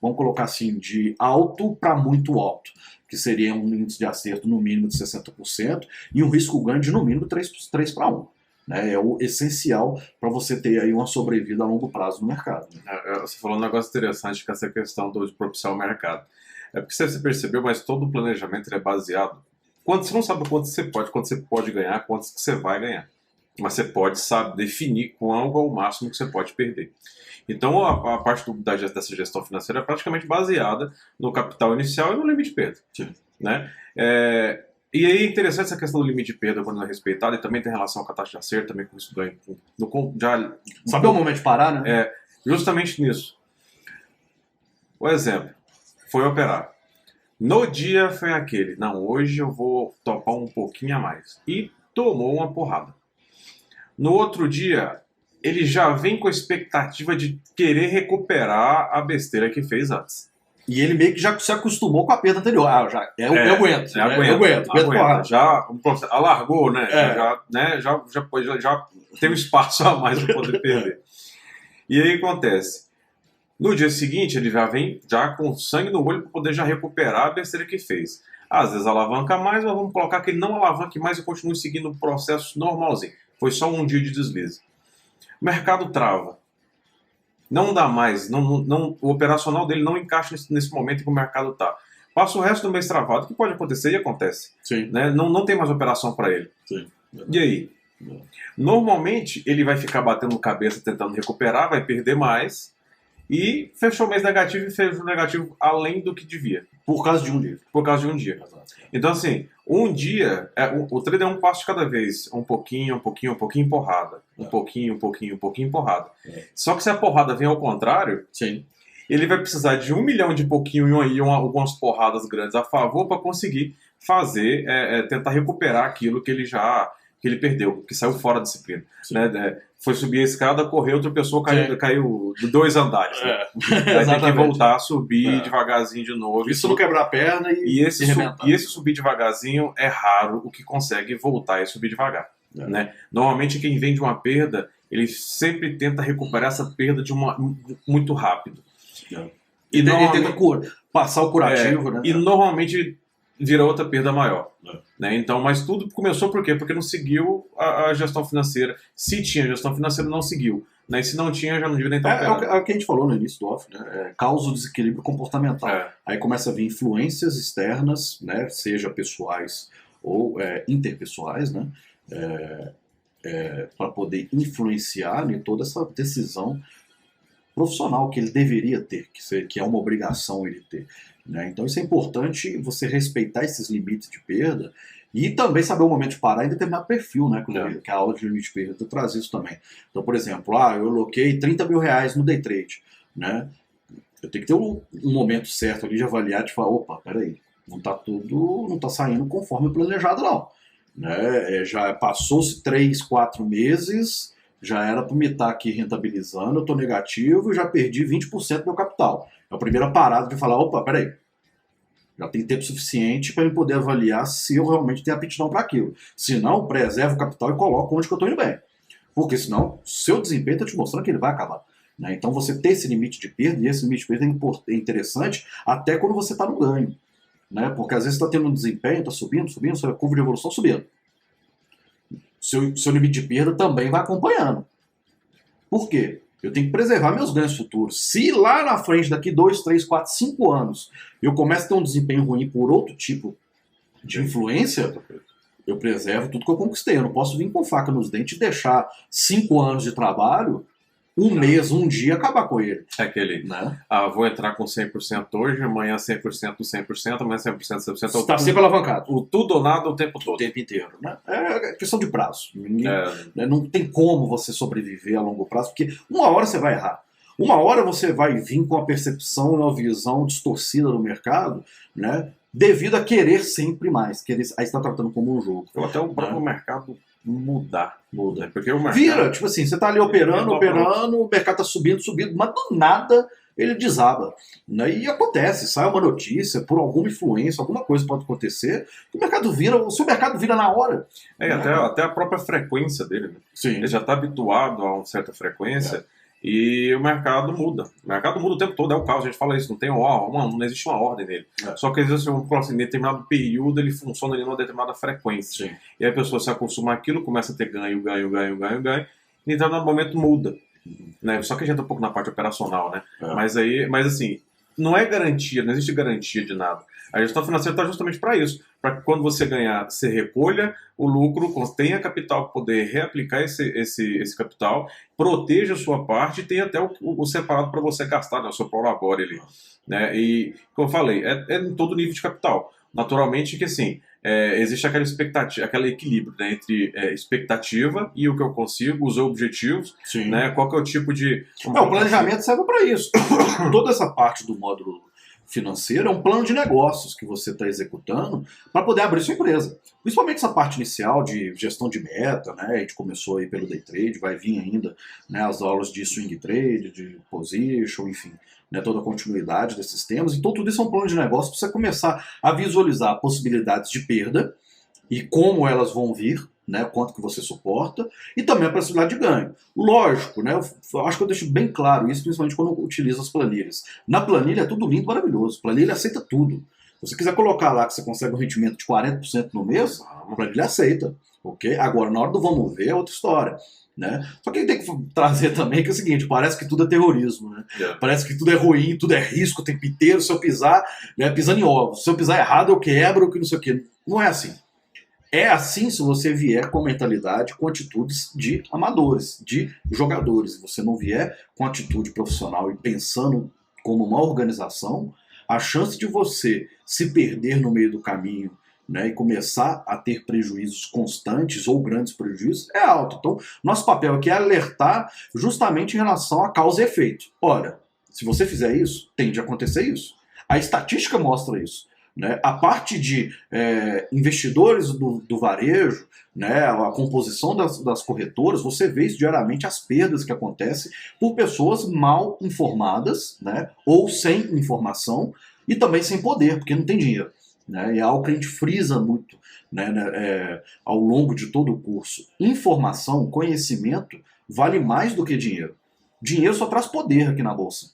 vamos colocar assim, de alto para muito alto, que seria um índice de acerto no mínimo de 60% e um risco-ganho de no mínimo 3 para 1. Né? É o essencial para você ter aí uma sobrevida a longo prazo no mercado. Né? Você falou um negócio interessante que é essa questão de propiciar o mercado. É porque você percebeu, mas todo o planejamento é baseado. Você não sabe quanto você pode ganhar, quantos que você vai ganhar. Mas você pode definir qual é o máximo que você pode perder. Então a parte dessa gestão financeira é praticamente baseada no capital inicial e no limite de perda. Né? E aí é interessante essa questão do limite de perda quando é respeitado e também tem relação com a taxa de acerto, também com isso ganho. Saber o momento de parar, né? Justamente nisso. O exemplo, foi operar. No dia foi aquele, não, hoje eu vou topar um pouquinho a mais. E tomou uma porrada. No outro dia, ele já vem com a expectativa de querer recuperar a besteira que fez antes. E ele meio que já se acostumou com a perda anterior. Eu aguento. Já alargou, né? Já tem um espaço a mais para poder perder. E aí acontece. No dia seguinte, ele já vem com sangue no olho para poder já recuperar a besteira que fez. Às vezes alavanca mais, mas vamos colocar que ele não alavanque mais e continue seguindo o processo normalzinho. Foi só um dia de deslize. O mercado trava. Não dá mais. O operacional dele não encaixa nesse momento em que o mercado está. Passa o resto do mês travado. O que pode acontecer? E acontece. Sim. Né? Não tem mais operação para ele. Sim. E aí? Normalmente, ele vai ficar batendo cabeça tentando recuperar, vai perder mais. E fechou o mês negativo e fez o negativo além do que devia. Por causa de um dia. Por causa de um dia. Então, assim, um dia, o trader é um passo de cada vez. Um pouquinho, porrada. Um pouquinho, porrada. Só que se a porrada vem ao contrário, sim, ele vai precisar de 1 milhão de pouquinho e algumas porradas grandes a favor para conseguir fazer, tentar recuperar aquilo que ele perdeu, que saiu fora da disciplina. Né? Foi subir a escada, correu, outra pessoa caiu de 2 andares. Né? Aí tem que voltar a subir devagarzinho de novo. Isso não quebrar a perna e esse subir devagarzinho é raro o que consegue voltar e subir devagar. Né? Normalmente quem vem de uma perda, ele sempre tenta recuperar essa perda muito rápido. E ele tenta passar o curativo. Né? E normalmente vira outra perda maior. Né? Então, mas tudo começou por quê? Porque não seguiu a gestão financeira. Se tinha gestão financeira, não seguiu. Né? E se não tinha, já não devia nem estar operando. É o que a gente falou no início do off, né? Causa o desequilíbrio comportamental. Aí começa a vir influências externas, né? Seja pessoais ou interpessoais, né? Para poder influenciar em toda essa decisão profissional que ele deveria ter, que é uma obrigação ele ter. Né? Então isso é importante, você respeitar esses limites de perda e também saber o momento de parar em determinado perfil, né? Que a aula de limite de perda traz isso também. Então, por exemplo, eu aloquei 30 mil reais no day trade. Né? Eu tenho que ter um momento certo ali de avaliar, de falar, opa, peraí, não está saindo conforme planejado não. Né? Já passou-se 3, 4 meses, já era para me estar aqui rentabilizando, eu estou negativo e já perdi 20% do meu capital. É a primeira parada de falar, opa, peraí, já tem tempo suficiente para eu poder avaliar se eu realmente tenho aptidão para aquilo. Se não, preservo o capital e coloco onde que eu estou indo bem. Porque senão, seu desempenho está te mostrando que ele vai acabar. Né? Então você ter esse limite de perda, e esse limite de perda é interessante até quando você está no ganho. Né? Porque às vezes você está tendo um desempenho, está subindo, sua curva de evolução subindo. Seu limite de perda também vai acompanhando. Por quê? Eu tenho que preservar meus ganhos futuros. Se lá na frente, daqui 2, 3, 4, 5 anos, eu começo a ter um desempenho ruim por outro tipo de influência, eu preservo tudo que eu conquistei. Eu não posso vir com faca nos dentes e deixar 5 anos de trabalho, um mês, um dia, acabar com ele. É aquele, Né? vou entrar com 100% hoje, amanhã 100% do 100%, amanhã 100% do 100%. Você está sempre alavancado. O tudo ou nada o tempo O todo. tempo inteiro. Né? É questão de prazo. É, Né? Não tem como você sobreviver a longo prazo, porque uma hora você vai errar. Uma hora você vai vir com a percepção e uma visão distorcida do mercado, né? Devido a querer sempre mais. Aí está tratando como um jogo. ou até o próprio mercado mudar. Muda. Né? Porque o mercado... Vira, tipo assim, você tá ali operando, o mercado tá subindo, mas do nada ele desaba. Né? E acontece, sai uma notícia, por alguma influência, alguma coisa pode acontecer, que o mercado vira, o seu mercado vira na hora. É, até a própria frequência dele. Né? Sim. Ele já está habituado a uma certa frequência e o mercado muda. O mercado muda o tempo todo, é o caos, a gente fala isso, não existe uma ordem nele. Só que às vezes, em determinado período ele funciona ali numa determinada frequência. Sim. E aí a pessoa se acostuma àquilo, começa a ter ganho, e em determinado momento muda. Né? Só que a gente tá um pouco na parte operacional, né? Mas assim, não é garantia, não existe garantia de nada. A gestão financeira está justamente para isso, para que quando você ganhar, você recolha o lucro, tenha capital para poder reaplicar esse capital, proteja a sua parte e tenha até o separado para você gastar, né, o seu prolabore ali. Né? E, como eu falei, é em todo nível de capital. Naturalmente que assim, existe aquela expectativa, aquele equilíbrio, né, entre expectativa e o que eu consigo, os objetivos, né, qual que é o tipo de... O planejamento serve para isso. Toda essa parte do módulo financeiro é um plano de negócios que você está executando para poder abrir sua empresa. Principalmente essa parte inicial de gestão de meta, né? A gente começou aí pelo day trade, vai vir ainda, né, as aulas de swing trade, de position, enfim, né, toda a continuidade desses temas. Então tudo isso é um plano de negócio para você começar a visualizar possibilidades de perda e como elas vão vir, né, quanto que você suporta, e também a possibilidade de ganho. Lógico, né, eu acho que eu deixo bem claro isso, principalmente quando eu utilizo as planilhas. Na planilha é tudo lindo, maravilhoso. Planilha aceita tudo. Se você quiser colocar lá que você consegue um rendimento de 40% no mês, a planilha aceita. Okay? Agora, na hora do vamos ver, é outra história. Né? Só que tem que trazer também que é o seguinte, parece que tudo é terrorismo, né? Parece que tudo é ruim, tudo é risco o tempo inteiro, se eu pisar, né, pisando em ovos. Se eu pisar errado, eu quebro, que não sei o quê. Não é assim. É assim se você vier com mentalidade, com atitudes de amadores, de jogadores. Se você não vier com atitude profissional e pensando como uma organização, a chance de você se perder no meio do caminho, né, e começar a ter prejuízos constantes ou grandes prejuízos é alta. Então, nosso papel aqui é alertar justamente em relação a causa e efeito. Ora, se você fizer isso, tende a acontecer isso. A estatística mostra isso. Né? A parte de investidores do varejo, né, a composição das corretoras, você vê isso diariamente, as perdas que acontecem por pessoas mal informadas, né, ou sem informação e também sem poder, porque não tem dinheiro. Né? E é algo que a gente frisa muito, né, ao longo de todo o curso. Informação, conhecimento, vale mais do que dinheiro. Dinheiro só traz poder aqui na Bolsa.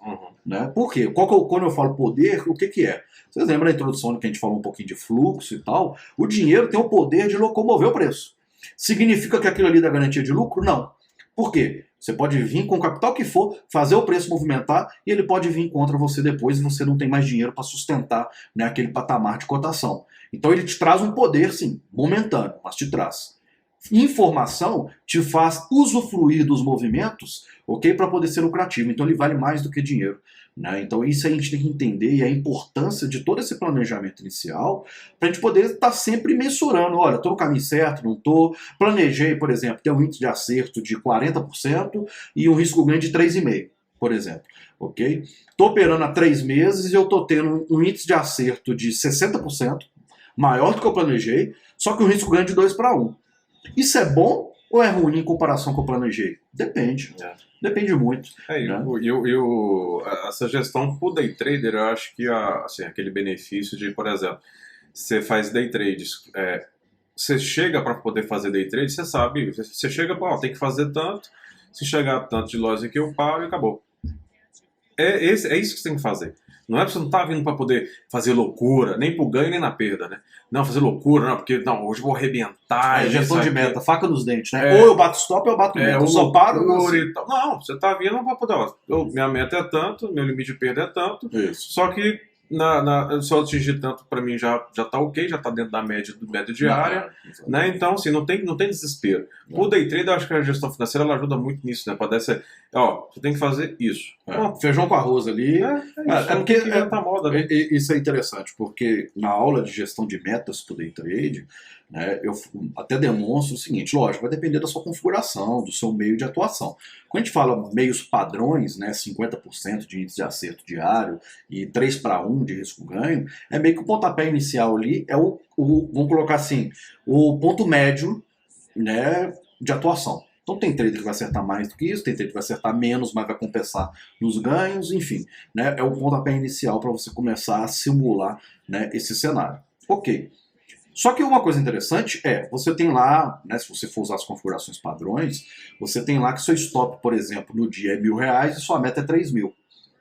Né? Por quê? Quando eu falo poder, o que é? Vocês lembram da introdução que a gente falou um pouquinho de fluxo e tal? O dinheiro tem o poder de locomover o preço. Significa que aquilo ali dá garantia de lucro? Não. Por quê? Você pode vir com o capital que for, fazer o preço movimentar e ele pode vir contra você depois e você não tem mais dinheiro para sustentar, né, aquele patamar de cotação. Então ele te traz um poder, sim, momentâneo, mas te traz. Informação te faz usufruir dos movimentos, ok, para poder ser lucrativo. Então ele vale mais do que dinheiro. Né? Então isso a gente tem que entender e a importância de todo esse planejamento inicial para a gente poder estar sempre mensurando, olha, estou no caminho certo, não estou, planejei, por exemplo, ter um índice de acerto de 40% e um risco ganho de 3,5%, por exemplo, ok? Estou operando há 3 meses e eu estou tendo um índice de acerto de 60%, maior do que eu planejei, só que um risco ganho de 2-1. Isso é bom ou é ruim em comparação com o que eu planejei? Depende. Depende muito. Né? Essa gestão pro day trader, eu acho que assim, aquele benefício de, por exemplo, você faz day trades, você chega para poder fazer day trade, você sabe, você chega para, tem que fazer tanto, se chegar a tanto de loja que eu paro e acabou. É isso que você tem que fazer. Não é que você não tá vindo para poder fazer loucura, nem pro ganho nem na perda, né? Não, fazer loucura, não, porque não, hoje eu vou arrebentar. Gestão de meta, faca nos dentes, né? Ou eu bato stop ou eu bato meta. Eu só paro e tal. Não, você tá vindo para poder, ó, minha meta é tanto, meu limite de perda é tanto. Isso. Só que se eu atingir tanto, para mim já tá ok, já tá dentro da média diária, né? Então, assim, não tem desespero. O day trade, eu acho que a gestão financeira ela ajuda muito nisso, né? Pode ser, ó, você tem que fazer isso. Feijão com arroz ali. Porque moda, né? Isso é interessante, porque na aula de gestão de metas do day trade, né, eu até demonstro o seguinte, lógico, vai depender da sua configuração, do seu meio de atuação. Quando a gente fala meios padrões, né, 50% de índice de acerto diário e 3:1 de risco-ganho, é meio que o pontapé inicial ali é vamos colocar assim, o ponto médio, né, de atuação. Então tem trader que vai acertar mais do que isso, tem trader que vai acertar menos, mas vai compensar nos ganhos, enfim. Né, é o pontapé inicial para você começar a simular, né, esse cenário. Ok. Só que uma coisa interessante você tem lá, né, se você for usar as configurações padrões, você tem lá que seu stop, por exemplo, no dia é R$1.000 e sua meta é 3.000.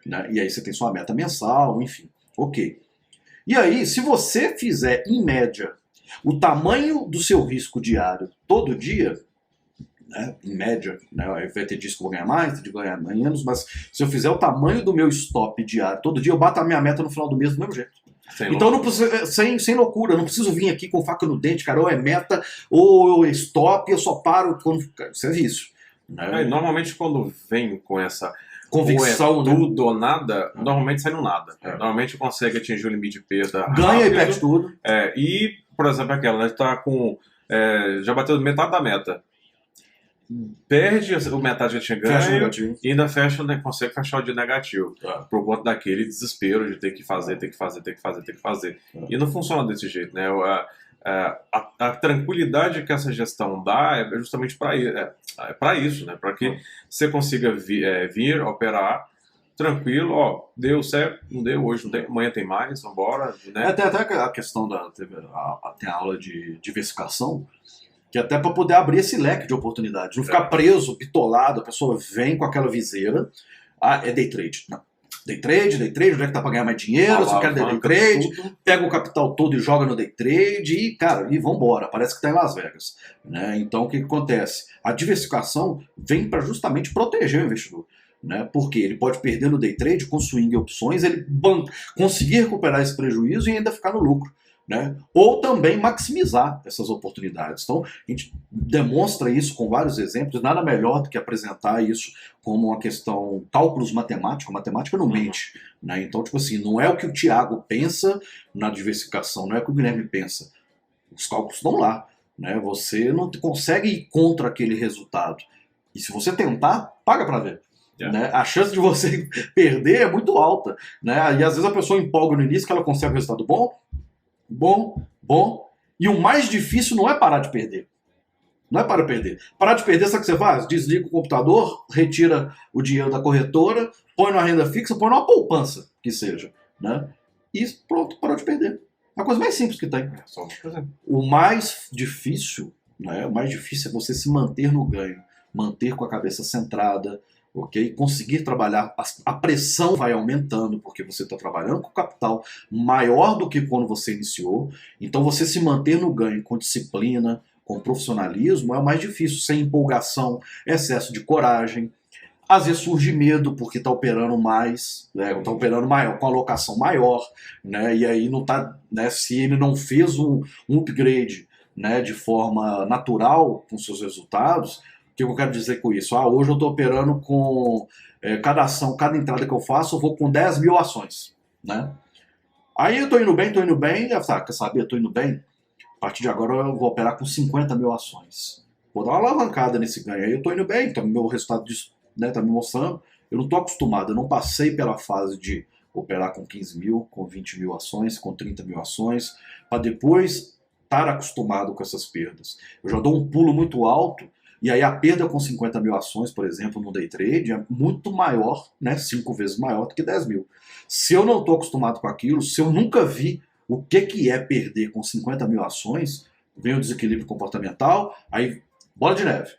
Né, e aí você tem sua meta mensal, enfim. Ok. E aí, se você fizer, em média, o tamanho do seu risco diário todo dia, né, em média, né, vai ter dias que eu vou ganhar mais, tem dia que eu vou ganhar menos, mas se eu fizer o tamanho do meu stop diário todo dia, eu bato a minha meta no final do mês do mesmo jeito. Então, não precisa, sem loucura, eu não preciso vir aqui com faca no dente, cara, ou é meta, ou stop, eu só paro quando... Isso é isso. Né? Normalmente, quando vem com essa convicção, ou tudo ou nada, normalmente sai no nada. Normalmente consegue atingir o limite de perda ganha rápido, e perde tudo. E, por exemplo, aquela, né, tá com... já bateu metade da meta. Perde o metade que tinha ganho e ainda consegue fechar o dia negativo. Por conta daquele desespero de ter que fazer. E não funciona desse jeito, né? A tranquilidade que essa gestão dá é justamente para isso, né? Para que você consiga vir operar tranquilo, ó, deu certo, não deu hoje, não tem, amanhã tem mais, vambora, né? Tem até a questão tem a aula de diversificação, que é até para poder abrir esse leque de oportunidades, não ficar preso, bitolado, a pessoa vem com aquela viseira, é day trade. Não. Day trade, onde é que tá para ganhar mais dinheiro, só quer day trade, pega o capital todo e joga no day trade e, cara, e vambora, parece que tá em Las Vegas. Né? Então, o que acontece? A diversificação vem para justamente proteger o investidor. Né? Porque ele pode perder no day trade com swing opções, ele conseguir recuperar esse prejuízo e ainda ficar no lucro. Né? Ou também maximizar essas oportunidades. Então, a gente demonstra isso com vários exemplos, nada melhor do que apresentar isso como uma questão, cálculos matemáticos, a matemática não mente. Né? Então, tipo assim, não é o que o Thiago pensa na diversificação, não é o que o Guilherme pensa. Os cálculos estão lá. Né? Você não consegue ir contra aquele resultado. E se você tentar, paga para ver. Né? A chance de você perder é muito alta. Né? E às vezes a pessoa empolga no início que ela consegue um resultado bom, e o mais difícil não é parar de perder. Não é parar de perder. Parar de perder, sabe o que você faz? Desliga o computador, retira o dinheiro da corretora, põe na renda fixa, põe numa poupança, que seja. Né? E pronto, parou de perder. É a coisa mais simples que tem. O mais difícil, né? O mais difícil é você se manter no ganho, manter com a cabeça centrada, ok? Conseguir trabalhar, a pressão vai aumentando, porque você está trabalhando com capital maior do que quando você iniciou, então você se manter no ganho com disciplina, com profissionalismo, é o mais difícil, sem empolgação, excesso de coragem, às vezes surge medo porque está operando mais, né? Está operando maior, com alocação maior, né? E aí não tá, né? Se ele não fez um upgrade, né, de forma natural com seus resultados. O que eu quero dizer com isso? Hoje eu estou operando com cada ação, cada entrada que eu faço, eu vou com 10.000 ações. Né? Aí eu estou indo bem, quer saber, eu estou indo bem? A partir de agora eu vou operar com 50.000 ações. Vou dar uma alavancada nesse ganho. Aí eu estou indo bem, então meu resultado disso, né, tá me mostrando. Eu não estou acostumado, eu não passei pela fase de operar com 15.000, com 20.000 ações, com 30.000 ações, para depois estar acostumado com essas perdas. Eu já dou um pulo muito alto. E aí a perda com 50.000 ações, por exemplo, no day trade, é muito maior, né, 5 vezes maior do que 10.000. Se eu não estou acostumado com aquilo, se eu nunca vi o que é perder com 50.000 ações, vem o desequilíbrio comportamental, aí bola de neve.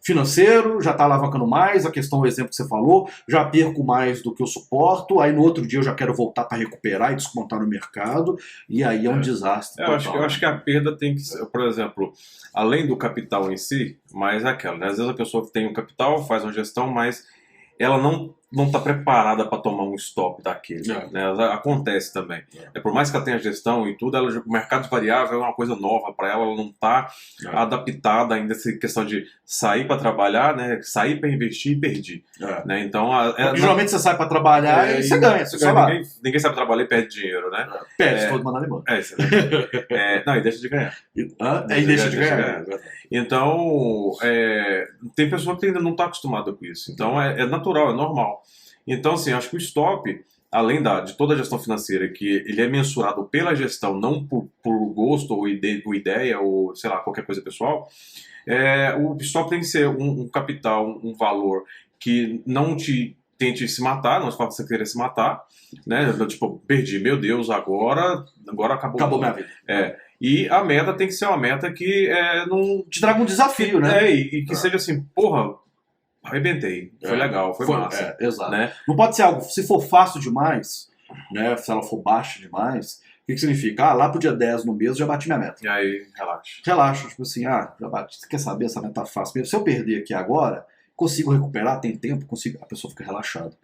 financeiro, já está alavancando mais, a questão, o exemplo que você falou, já perco mais do que eu suporto, aí no outro dia eu já quero voltar para recuperar e descontar no mercado, e aí é um desastre total. Eu acho que a perda tem que ser, por exemplo, além do capital em si, mas é aquela, né? Às vezes a pessoa tem um capital, faz uma gestão, mas ela não está preparada para tomar um stop daquele. Né? Acontece também. Por mais que ela tenha gestão e tudo, o mercado variável é uma coisa nova para ela, ela não está adaptada ainda a essa questão de sair para trabalhar, né? Sair para investir e perder. Né? Então, geralmente você sai para trabalhar e você ganha. Ninguém sabe trabalhar e perde dinheiro, né? Perde, todo mundo embora. Não, e deixa de ganhar. E deixa de ganhar. Então, tem pessoa que ainda não está acostumada com isso. Então, é natural, é normal. Então, assim, acho que o stop, além de toda a gestão financeira, que ele é mensurado pela gestão, não por gosto ou ideia ou, sei lá, qualquer coisa pessoal, o stop tem que ser um capital, um valor que não te tente se matar, não faça você querer se matar, né? Tipo, perdi, meu Deus, agora acabou minha vida. E a meta tem que ser uma meta que não te traga um desafio, né? E que seja assim, porra, arrebentei, foi legal, foi massa. Exato. Né? Não pode ser algo, se for fácil demais, né? Se ela for baixa demais, o que significa? Lá pro dia 10 no mês já bati minha meta. E aí, relaxa. Relaxa, tipo assim, já bati. Você quer saber, essa meta tá fácil. Se eu perder aqui agora, consigo recuperar, tem tempo, a pessoa fica relaxada.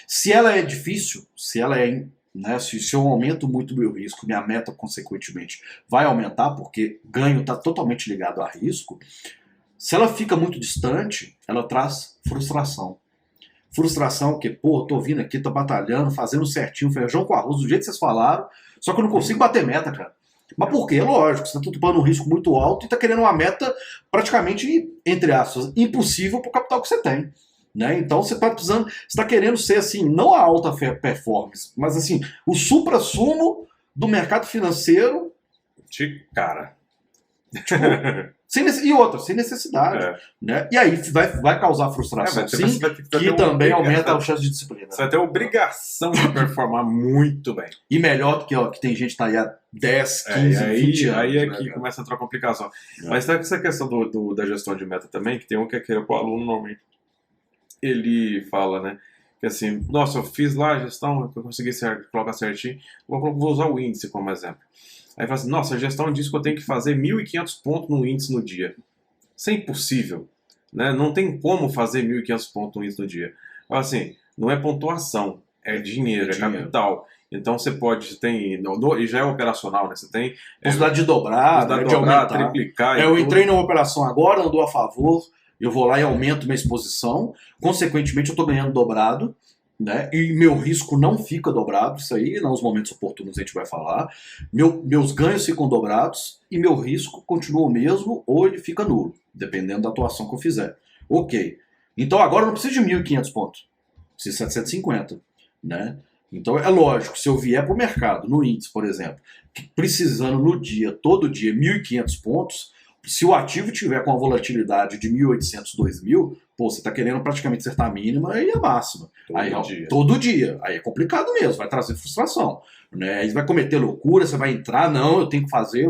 Se ela é difícil, se ela né, se eu aumento muito o meu risco, minha meta, consequentemente, vai aumentar, porque ganho está totalmente ligado a risco. Se ela fica muito distante, ela traz frustração. Frustração que, tô vindo aqui, tô batalhando, fazendo certinho, feijão com arroz, do jeito que vocês falaram, só que eu não consigo bater meta, cara. Mas por quê? Lógico, você está tomando um risco muito alto e está querendo uma meta praticamente, entre aspas, impossível para o capital que você tem. Né? Então você está precisando, você está querendo ser assim, não a alta performance, mas assim, o supra-sumo do mercado financeiro. Cara. Tipo, sem necessidade. Né? E aí vai causar frustração, sim, que também aumenta a chance de disciplina. Você vai ter a obrigação de performar muito bem. E melhor do que tem gente que está aí há 10, 15, 20 anos. Aí é que começa a entrar complicação. Mas tem essa questão da gestão de meta também, que tem um que o aluno normalmente ele fala, né? Que assim, nossa, eu fiz lá a gestão, eu consegui colocar certinho, vou usar o índice como exemplo. Aí fala assim, nossa, a gestão diz que eu tenho que fazer 1.500 pontos no índice no dia. Isso é impossível. Né? Não tem como fazer 1.500 pontos no índice no dia. Fala assim, não é pontuação, é dinheiro, é capital. Então você e já é operacional, né? Você tem possibilidade de dobrar, de aumentar, triplicar. Eu entrei numa operação agora, andou a favor, eu vou lá e aumento minha exposição, consequentemente eu estou ganhando dobrado, né? E meu risco não fica dobrado, isso aí nos momentos oportunos a gente vai falar. Meus ganhos ficam dobrados e meu risco continua o mesmo ou ele fica nulo, dependendo da atuação que eu fizer. Ok. Então agora eu não preciso de 1.500 pontos, preciso de 750, né? Então é lógico, se eu vier para o mercado, no índice, por exemplo, precisando no dia, todo dia, 1.500 pontos, se o ativo tiver com a volatilidade de 1.800, 2.000, você está querendo praticamente acertar a mínima e a máxima. Todo dia. Aí é complicado mesmo, vai trazer frustração. Né? Aí vai cometer loucura, você vai entrar, não, eu tenho que fazer,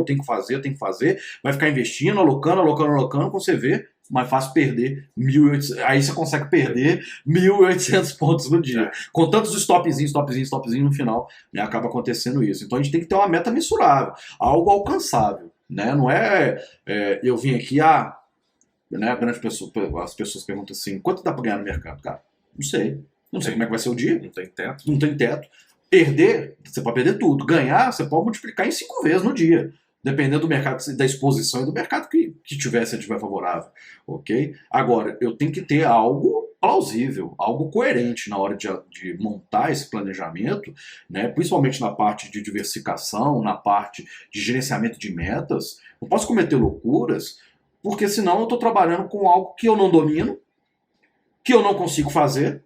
vai ficar investindo, alocando, quando você vê, mais fácil perder 1.800, aí você consegue perder 1.800 pontos no dia. Com tantos stopzinhos no final, né, acaba acontecendo isso. Então a gente tem que ter uma meta mensurável, algo alcançável. Né? Não eu vim aqui, né, as pessoas perguntam assim, quanto dá para ganhar no mercado? Cara, não sei como é que vai ser o dia. Não tem teto. Perder, você pode perder tudo. Ganhar, você pode multiplicar em 5 vezes no dia, dependendo do mercado, da exposição e do mercado que tiver, se tiver favorável. Ok? Agora, eu tenho que ter algo plausível, algo coerente na hora de montar esse planejamento, né? Principalmente na parte de diversificação, na parte de gerenciamento de metas. Não posso cometer loucuras, porque senão eu estou trabalhando com algo que eu não domino, que eu não consigo fazer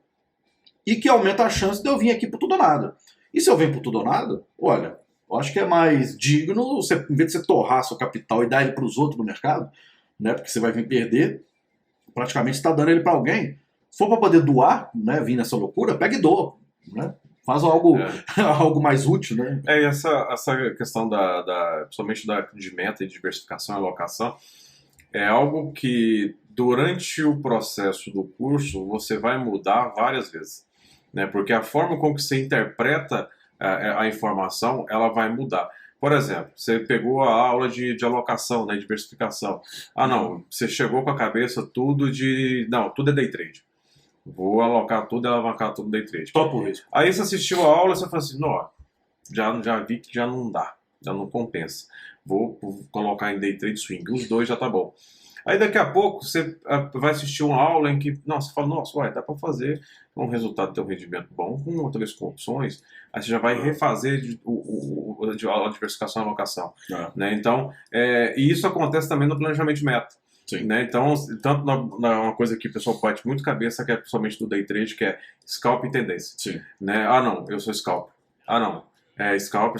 e que aumenta a chance de eu vir aqui por tudo ou nada. E se eu venho por tudo ou nada, olha, eu acho que é mais digno, em vez de você torrar seu capital e dar ele para os outros no mercado, né? Porque você vai vir perder, praticamente você está dando ele para alguém. Se for para poder doar, né, vir nessa loucura, pega e doa, né? Faz algo, algo mais útil, né? E essa questão principalmente de meta e diversificação e alocação, é algo que durante o processo do curso você vai mudar várias vezes, né? Porque a forma como que você interpreta a informação, ela vai mudar. Por exemplo, você pegou a aula de alocação, né, diversificação. Ah, não, você chegou com a cabeça tudo de... Não, tudo é day trade. Vou alocar tudo e alavancar tudo no day trade. Topo o risco. Aí você assistiu a aula e você falou assim, não, já vi que já não dá, já não compensa. Vou colocar em day trade swing, os dois já tá bom. Aí daqui a pouco você vai assistir uma aula em que, não, você fala, nossa, uai, dá para fazer um resultado ter um rendimento bom, com talvez com opções, aí você já vai refazer a diversificação e alocação. Né? Então, e isso acontece também no planejamento de meta. Né? Então, tanto uma coisa que o pessoal bate muito cabeça, que é principalmente do day trade, que é scalp e tendência. Sim. Né? Ah, não, eu sou scalp. Ah, não, scalp,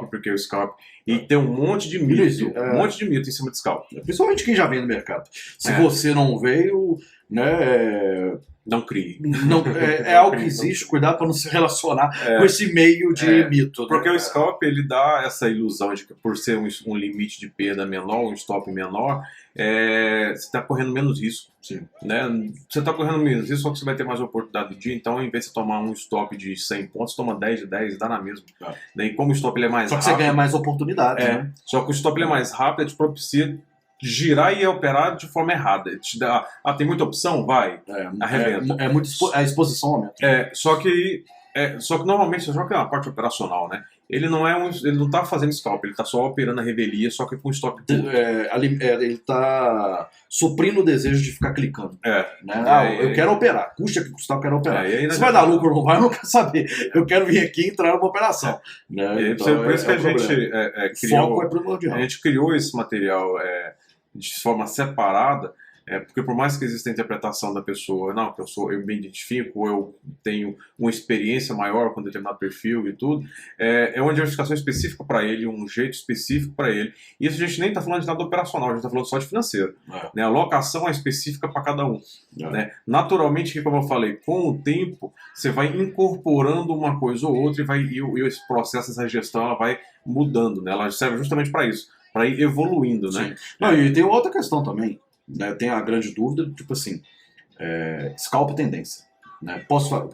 porque o scalp... E tem um monte de mito, em cima de scalp. Principalmente quem já vem no mercado. Se você não veio, né... Não crie. Não, é algo que existe, cuidado para não se relacionar com esse meio de mito. Porque né? o scalp, ele dá essa ilusão de que por ser um limite de perda menor, um stop menor, você está correndo menos risco. Sim. Né? Você está correndo menos risco, só que você vai ter mais oportunidade do dia, então em vez de você tomar um stop de 100 pontos, toma 10 de 10, dá na mesma. Né? E como o stop ele é mais rápido... Só que você ganha mais oportunidade. Né? Só que o stop ele é mais rápido, ele te propicia girar e operar de forma errada. Te dá, tem muita opção? Vai. Arrebenta. A exposição aumenta. Só que normalmente você joga uma parte operacional, né? Ele não tá fazendo scalp, ele tá só operando a revelia, só que com stop curto. Ele tá suprindo o desejo de ficar clicando. Né? Eu quero operar. Custa que custar, eu quero operar. Se vai dar lucro ou não vai, eu não quero saber. Eu quero vir aqui e entrar numa operação. Né? Então, por isso que a gente criou... Foco é primordial. A gente criou esse material de forma separada, porque por mais que exista a interpretação da pessoa, não, que eu me identifico, eu tenho uma experiência maior com determinado perfil e tudo, é uma diversificação específica para ele, um jeito específico para ele. E isso a gente nem está falando de nada operacional, a gente está falando só de financeiro. Né? A alocação é específica para cada um. Né? Naturalmente, como eu falei, com o tempo, você vai incorporando uma coisa ou outra e esse processo, essa gestão, ela vai mudando. Né? Ela serve justamente para isso, para ir evoluindo. Né? Não, e tem outra questão também. Né, tem a grande dúvida, tipo assim, scalp tendência. Né?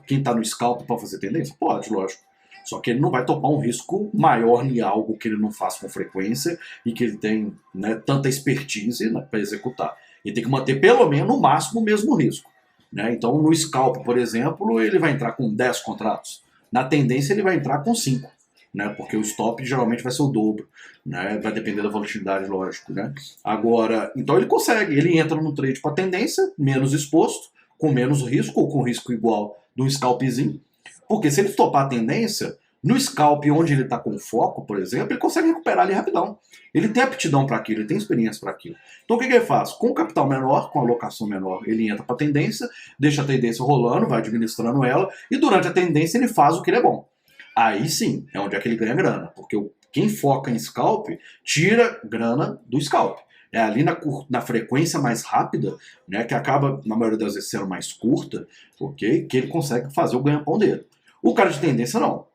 Quem está no scalp pode fazer tendência? Pode, lógico. Só que ele não vai topar um risco maior em algo que ele não faz com frequência e que ele tem, né, tanta expertise, né, para executar. Ele tem que manter pelo menos no máximo o mesmo risco. Né? Então no scalp, por exemplo, ele vai entrar com 10 contratos. Na tendência ele vai entrar com 5. Né, porque o stop geralmente vai ser o dobro, né, vai depender da volatilidade, lógico. Né? Agora, então ele entra no trade para tendência, menos exposto, com menos risco ou com risco igual de um scalpzinho, porque se ele topar a tendência, no scalp onde ele está com foco, por exemplo, ele consegue recuperar ali rapidão. Ele tem aptidão para aquilo, ele tem experiência para aquilo. Então o que ele faz? Com capital menor, com alocação menor, ele entra para a tendência, deixa a tendência rolando, vai administrando ela, e durante a tendência ele faz o que ele é bom. Aí sim, é onde é que ele ganha grana, porque quem foca em scalp tira grana do scalp. É ali na frequência mais rápida, né, que acaba, na maioria das vezes, sendo mais curta, okay, que ele consegue fazer o ganha-pão dele. O cara de tendência, não.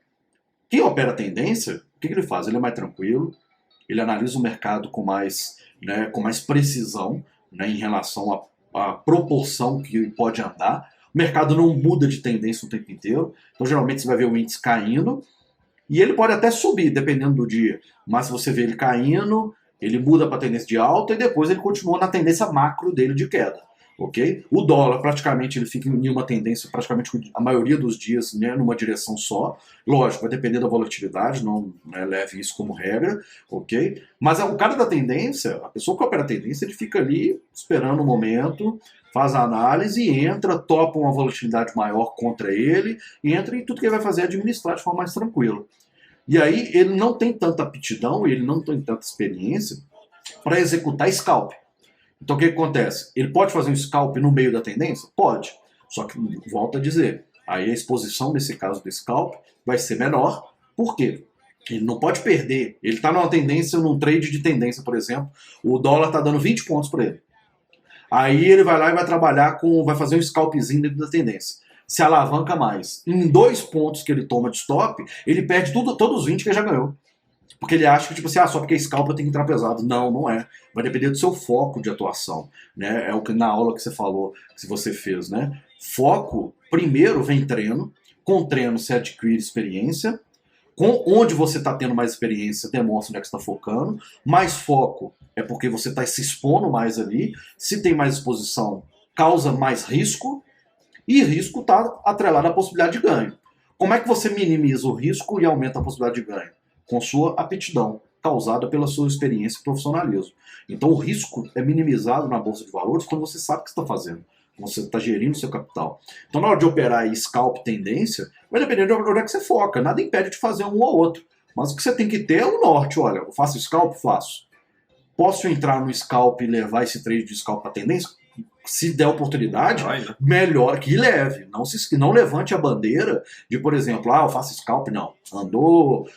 Quem opera tendência, o que ele faz? Ele é mais tranquilo, ele analisa o mercado com mais precisão, né, em relação à proporção que pode andar. O mercado não muda de tendência o tempo inteiro, então geralmente você vai ver o índice caindo, e ele pode até subir, dependendo do dia, mas se você vê ele caindo, ele muda para a tendência de alta e depois ele continua na tendência macro dele de queda. Okay? O dólar praticamente ele fica em uma tendência praticamente a maioria dos dias, né, numa direção só. Lógico, vai depender da volatilidade, não, né, leve isso como regra, ok? Mas o cara da tendência, a pessoa que opera a tendência, ele fica ali esperando o momento, faz a análise, entra, topa uma volatilidade maior contra ele, entra e tudo que ele vai fazer é administrar de forma mais tranquila. E aí ele não tem tanta aptidão, ele não tem tanta experiência para executar scalp. Então o que acontece? Ele pode fazer um scalp no meio da tendência? Pode. Só que, volto a dizer, aí a exposição nesse caso do scalp vai ser menor. Por quê? Ele não pode perder. Ele está numa tendência, num trade de tendência, por exemplo, o dólar está dando 20 pontos para ele. Aí ele vai lá e vai trabalhar vai fazer um scalpzinho dentro da tendência. Se alavanca mais. Em 2 pontos que ele toma de stop, ele perde todos os 20 que ele já ganhou. Porque ele acha que, tipo assim, só porque é scalp eu tenho que entrar pesado. Não, não é. Vai depender do seu foco de atuação, né? É o que na aula que você falou, que você fez, né? Foco, primeiro vem treino. Com treino você adquire experiência. Onde você está tendo mais experiência, demonstra onde é que você está focando. Mais foco é porque você está se expondo mais ali. Se tem mais exposição, causa mais risco. E risco está atrelado à possibilidade de ganho. Como é que você minimiza o risco e aumenta a possibilidade de ganho? Com sua aptidão, causada pela sua experiência e profissionalismo. Então o risco é minimizado na Bolsa de Valores quando você sabe o que você está fazendo. Quando você está gerindo seu capital. Então na hora de operar aí scalp tendência, vai depender de onde é que você foca. Nada impede de fazer um ou outro. Mas o que você tem que ter é o norte. Olha, eu faço scalp? Faço. Posso entrar no scalp e levar esse trade de scalp para tendência? Se der oportunidade, melhor que leve. Não levante a bandeira de, por exemplo, eu faço scalp, não. Andou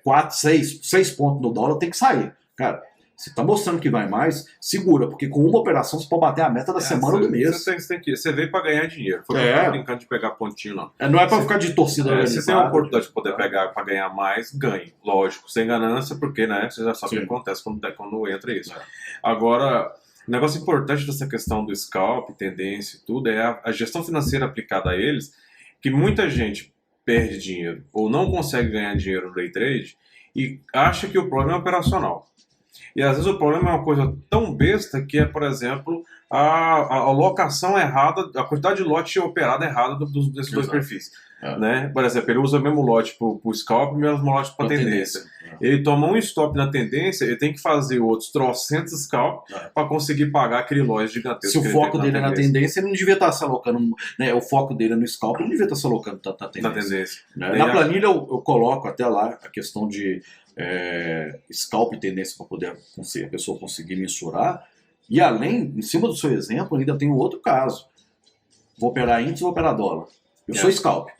4, 6 pontos no dólar, tem que sair. Cara, você está mostrando que vai mais, segura, porque com uma operação você pode bater a meta da semana ou do mês. Você veio para ganhar dinheiro. Foi pra ficar brincando de pegar pontinho, não. Não é para ficar de torcida organizada. Se tem a oportunidade de poder pegar para ganhar mais, ganhe. Lógico, sem ganância, porque você já sabe o que acontece quando entra isso. Agora, o negócio importante dessa questão do scalp, tendência e tudo, é a gestão financeira aplicada a eles, que muita gente perde dinheiro ou não consegue ganhar dinheiro no day trade e acha que o problema é operacional. E às vezes o problema é uma coisa tão besta que é, por exemplo, a alocação errada, a quantidade de lote operada errada desses dois perfis. Né? Por exemplo, ele usa o mesmo lote para o scalp e o mesmo lote para tendência. Ele toma um stop na tendência, ele tem que fazer outros trocentos scalp para conseguir pagar aquele lote gigantesco. Se o foco dele é na tendência, ele não devia estar se alocando, né? O foco dele é no scalp, ele não devia estar se alocando na tendência. Né? Na planilha eu coloco até lá a questão de scalp e tendência para poder a pessoa conseguir mensurar. E além, em cima do seu exemplo, ainda tem um outro caso. Vou operar índice ou vou operar dólar? Eu sou scalp.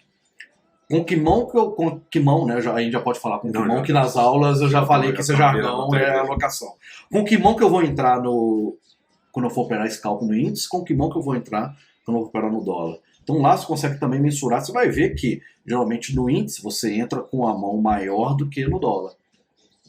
Com que mão, né? A gente já pode falar com que mão, que nas aulas eu já falei que esse jargão é alocação. Com que mão que eu vou entrar quando eu for operar scalp no índice, com que mão que eu vou entrar quando eu vou operar no dólar. Então lá você consegue também mensurar, você vai ver que geralmente no índice você entra com a mão maior do que no dólar.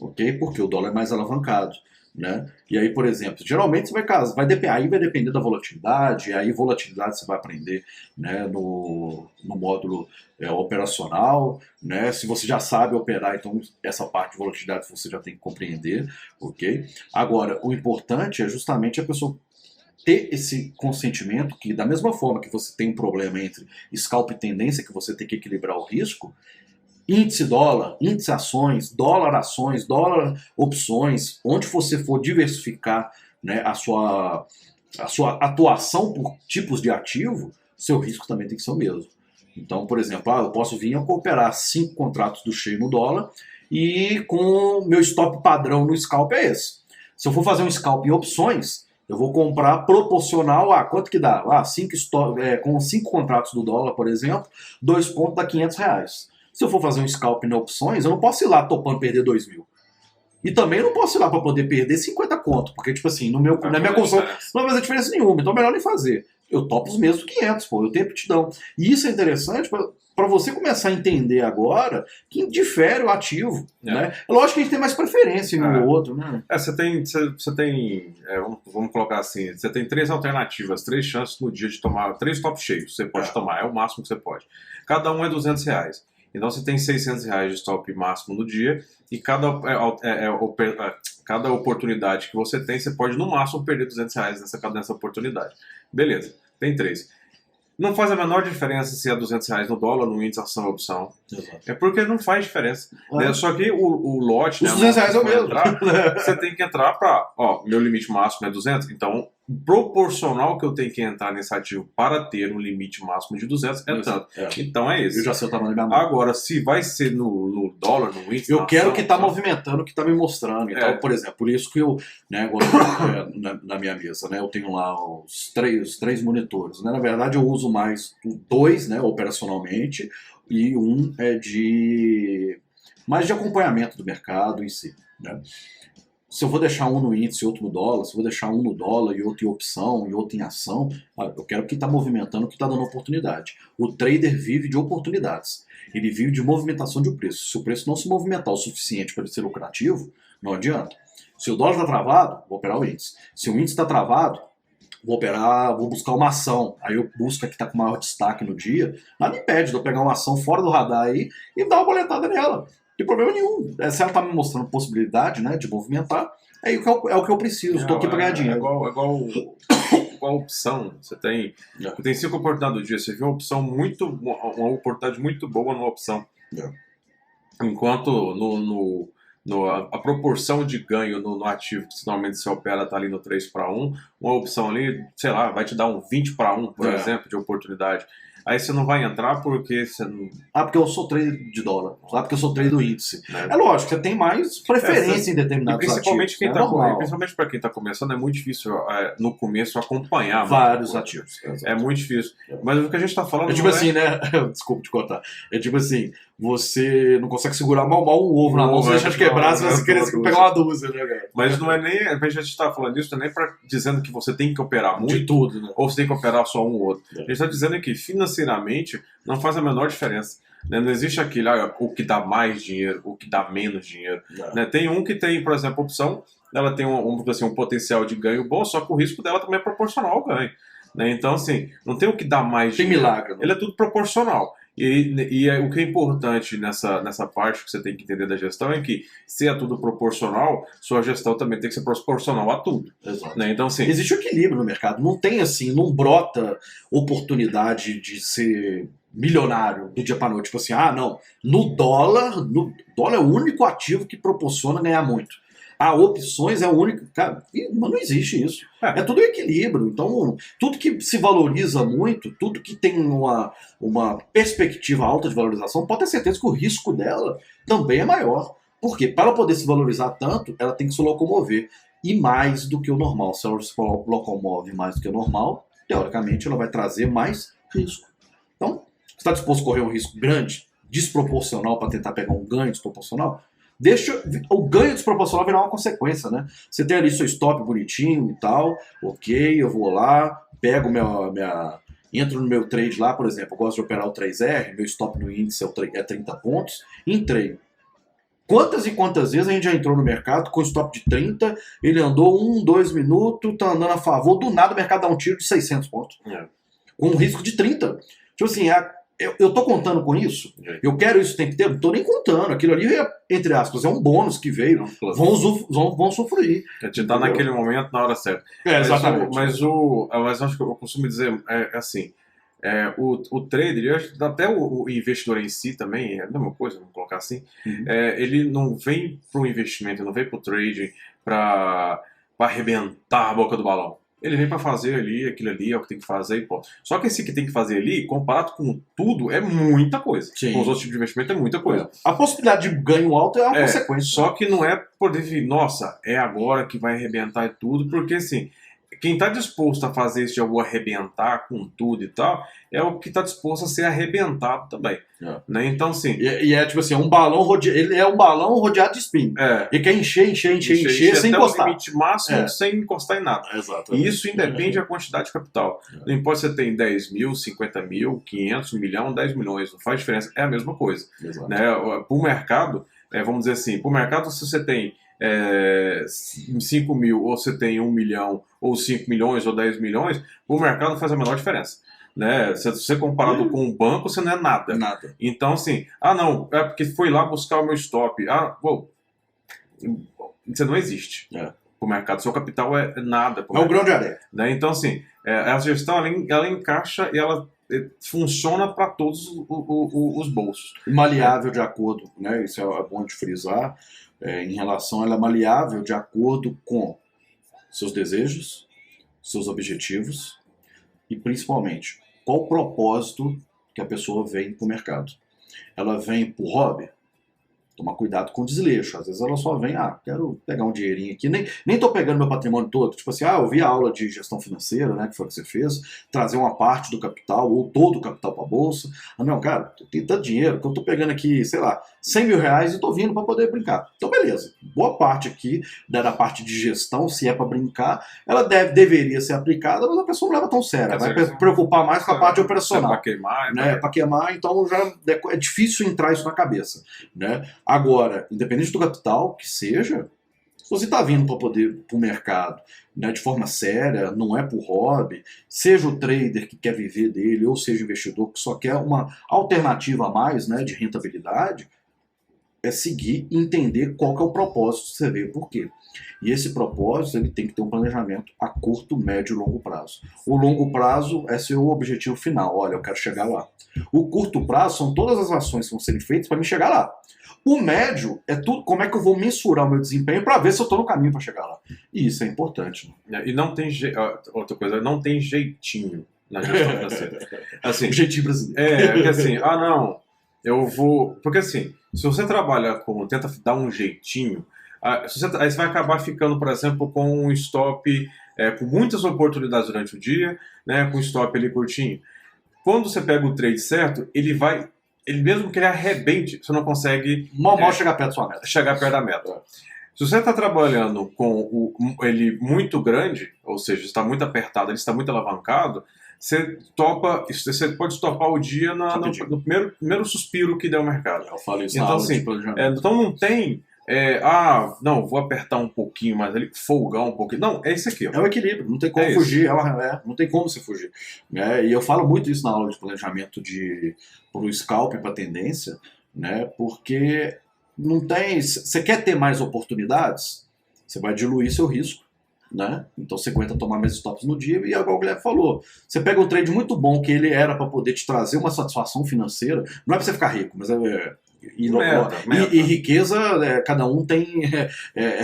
Ok? Porque o dólar é mais alavancado. Né? E aí, por exemplo, geralmente você vai depender da volatilidade, e aí volatilidade você vai aprender, né, no módulo operacional, né? Se você já sabe operar, então essa parte de volatilidade você já tem que compreender, ok? Agora, o importante é justamente a pessoa ter esse consentimento que, da mesma forma que você tem um problema entre scalp e tendência, que você tem que equilibrar o risco, índice dólar, índice ações, dólar opções, onde você for diversificar, né, a sua atuação por tipos de ativo, seu risco também tem que ser o mesmo. Então, por exemplo, eu posso vir a operar 5 contratos do Shein no dólar e com meu stop padrão no scalp é esse. Se eu for fazer um scalp em opções, eu vou comprar proporcional a quanto que dá? Com 5 contratos do dólar, por exemplo, 2 pontos dá R$500. Se eu for fazer um scalp em opções, eu não posso ir lá topando perder 2.000. E também eu não posso ir lá para poder perder 50 conto, porque, tipo assim, na minha construção não vai fazer diferença nenhuma, então é melhor nem fazer. Eu topo os mesmos 500, eu tenho aptidão. E isso é interessante para você começar a entender agora que difere o ativo. Né? É lógico que a gente tem mais preferência em um ou outro. Né? Você tem vamos colocar assim, você tem 3 alternativas, 3 chances no dia de tomar, 3 top cheios você pode tomar, é o máximo que você pode. Cada um é R$200. Então você tem R$600 de stop máximo no dia e cada oportunidade que você tem, você pode no máximo perder R$200 nessa oportunidade. Beleza, tem 3. Não faz a menor diferença se é R$200 no dólar, no índice, ação ou opção. Exato. É porque não faz diferença. Né? Só que o lote... Os R$200 é o mesmo. Você tem que entrar para... meu limite máximo é 200, então proporcional que eu tenho que entrar nesse ativo para ter um limite máximo de 200 é tanto. Então é esse. Eu já sei o tamanho da minha mão. Agora, se vai ser no dólar, no índice... Eu quero que está movimentando, que está me mostrando. Então, por exemplo, por isso que eu, né, agora, na minha mesa, né, eu tenho lá os três monitores. Né? Na verdade, eu uso mais 2, né, operacionalmente, e um é mais de acompanhamento do mercado em si. Né? se eu vou deixar um no índice e outro no dólar, se eu vou deixar um no dólar e outro em opção e outro em ação, eu quero o que está movimentando, o que está dando oportunidade. O trader vive de oportunidades. Ele vive de movimentação de preço. Se o preço não se movimentar o suficiente para ele ser lucrativo, não adianta. Se o dólar está travado, vou operar o índice. Se o índice está travado, vou buscar uma ação. Aí eu busco a que está com maior destaque no dia. Nada impede de eu pegar uma ação fora do radar aí e dar uma boletada nela. Não tem problema nenhum. Se ela está me mostrando possibilidade, né, de movimentar, é o que eu preciso. Estou aqui para ganhar dinheiro. Igual opção. Você tem 5 oportunidades do dia. Você viu uma oportunidade muito boa numa opção. Enquanto a proporção de ganho no ativo, que normalmente você opera, está ali no 3-1, uma opção ali, sei lá, vai te dar um 20-1, por exemplo, de oportunidade. Aí você não vai entrar porque você não... porque eu sou trader de dólar. Porque eu sou trader do índice. É lógico, você tem mais preferência em determinados principalmente ativos. Principalmente para quem está começando, é muito difícil no começo acompanhar vários ativos. É muito difícil. Mas o que a gente está falando... É tipo assim, né? Desculpa te cortar. É tipo assim, você não consegue segurar mal um ovo na mão, você deixa de quebrar, se você querer pegar uma dúzia, né, cara? Mas não é nem... A gente está falando isso, não é nem dizendo que você tem que operar muito. De tudo, né? Ou você tem que operar só um ou outro. A gente está dizendo que financeiramente não faz a menor diferença. Né? Não existe aquele o que dá mais dinheiro, o que dá menos dinheiro. Né? Tem um que tem, por exemplo, opção, ela tem um potencial de ganho bom, só que o risco dela também é proporcional ao ganho. Né? Então, assim, não tem o que dá mais dinheiro. Tem milagre. Né? Ele é tudo proporcional. E o que é importante nessa parte que você tem que entender da gestão é que, se é tudo proporcional, sua gestão também tem que ser proporcional a tudo. Exato. Né? Então, assim, existe um equilíbrio no mercado. Não tem assim, não brota oportunidade de ser milionário do dia para noite. Tipo assim, não, no dólar é o único ativo que proporciona ganhar muito. Opções é o único... Cara, mas não existe isso. É tudo equilíbrio. Então, tudo que se valoriza muito, tudo que tem uma perspectiva alta de valorização, pode ter certeza que o risco dela também é maior. Porque para poder se valorizar tanto, ela tem que se locomover. E mais do que o normal. Se ela se locomove mais do que o normal, teoricamente ela vai trazer mais risco. Então, você está disposto a correr um risco grande, desproporcional, para tentar pegar um ganho desproporcional? Deixa o ganho desproporcional virar uma consequência, né? Você tem ali seu stop bonitinho e tal, ok, eu vou lá, pego entro no meu trade lá, por exemplo, eu gosto de operar o 3R, meu stop no índice é 30 pontos, entrei. Quantas e quantas vezes a gente já entrou no mercado com stop de 30, ele andou 2 minutos, tá andando a favor, do nada o mercado dá um tiro de 600 pontos. Com um risco de 30. Tipo assim, eu tô contando com isso? Eu quero isso o tempo inteiro? Não tô nem contando. Aquilo ali, entre aspas, é um bônus que veio. Vão sofrer. Tá naquele momento, na hora certa. Exatamente. Mas acho que eu costumo dizer, assim, o trader, até o investidor em si também, é a mesma coisa, vamos colocar assim, ele não vem pro investimento, não vem pro trading para arrebentar a boca do balão. Ele vem para fazer ali, aquilo ali é o que tem que fazer e pô. Só que esse que tem que fazer ali, comparado com tudo, é muita coisa. Sim. Com os outros tipos de investimento é muita coisa. A possibilidade de ganho alto é uma consequência. Só que não é poder vir, nossa, é agora que vai arrebentar e tudo, porque assim, quem está disposto a fazer isso de eu vou arrebentar com tudo e tal, é o que está disposto a ser arrebentado também. Né? Então, assim... E é tipo assim, um balão rodeado, ele é um balão rodeado de espinho. Ele quer encher sem encostar. O limite máximo sem encostar em nada. Exatamente. E isso independe da quantidade de capital. Não importa se você tem 10 mil, 50 mil, 500, 1 milhão, 10 milhões, não faz diferença. É a mesma coisa. Né? Para o mercado, vamos dizer assim, para o mercado, se você tem 5 mil, ou você tem 1 milhão, ou 5 milhões, ou 10 milhões, o mercado não faz a menor diferença. Né? Se você comparado com um banco, você não é nada. Então, assim, não, é porque foi lá buscar o meu stop. Você não existe pro mercado. Seu capital é nada. É um grão de areia. Né? Então, assim, a gestão, ela encaixa e ela funciona para todos os bolsos. Maleável de acordo, né? Isso é bom de frisar. Em relação, ela é maleável de acordo com seus desejos, seus objetivos e, principalmente, qual o propósito que a pessoa vem para o mercado. Ela vem por hobby? Tomar cuidado com o desleixo. Às vezes ela só vem, quero pegar um dinheirinho aqui. Nem tô pegando meu patrimônio todo. Tipo assim, eu vi a aula de gestão financeira, né, que foi o que você fez, trazer uma parte do capital ou todo o capital para a bolsa. Não, cara, tem tanto dinheiro que eu tô pegando aqui, sei lá, 100 mil reais e tô vindo para poder brincar. Então, beleza. Boa parte aqui da parte de gestão, se é para brincar, ela deveria ser aplicada, mas a pessoa não leva tão sério. Vai preocupar mais com a parte operacional. Para queimar. Né? Para queimar, então já é difícil entrar isso na cabeça. Né? Agora, independente do capital que seja, se você está vindo para poder para o mercado, né, de forma séria, não é por hobby, seja o trader que quer viver dele, ou seja o investidor que só quer uma alternativa a mais, né, de rentabilidade, é seguir e entender qual que é o propósito, você vê por quê. E esse propósito ele tem que ter um planejamento a curto, médio e longo prazo. O longo prazo é seu objetivo final, olha, eu quero chegar lá. O curto prazo são todas as ações que vão serem feitas para me chegar lá. O médio é tudo como é que eu vou mensurar o meu desempenho para ver se eu estou no caminho para chegar lá. E isso é importante. Né? E não tem outra coisa, não tem jeitinho na gestão financeira. Assim, jeitinho brasileiro. Porque assim, não, eu vou... Porque assim, se você trabalha tenta dar um jeitinho, aí você vai acabar ficando, por exemplo, com um stop, com muitas oportunidades durante o dia, né, com um stop ali curtinho. Quando você pega o trade certo, ele mesmo que ele arrebente, você não consegue... Mal chegar perto da sua meta. Chegar perto da meta. Se você está trabalhando com ele muito grande, ou seja, está muito apertado, ele está muito alavancado, você pode estopar o dia no primeiro suspiro que der o mercado. Eu falo isso então, assim, então não tem... não, vou apertar um pouquinho mais ali, folgar um pouquinho. Não, é isso aqui. Ó. É o equilíbrio, não tem como fugir. Não tem como você fugir. E eu falo muito isso na aula de planejamento para o scalp, para a tendência, né? Porque não tem. Você quer ter mais oportunidades, você vai diluir seu risco. Né? Então você aguenta tomar mais stops no dia e é igual o Guilherme falou. Você pega um trade muito bom que ele era para poder te trazer uma satisfação financeira, não é para você ficar rico, mas e riqueza, cada um tem.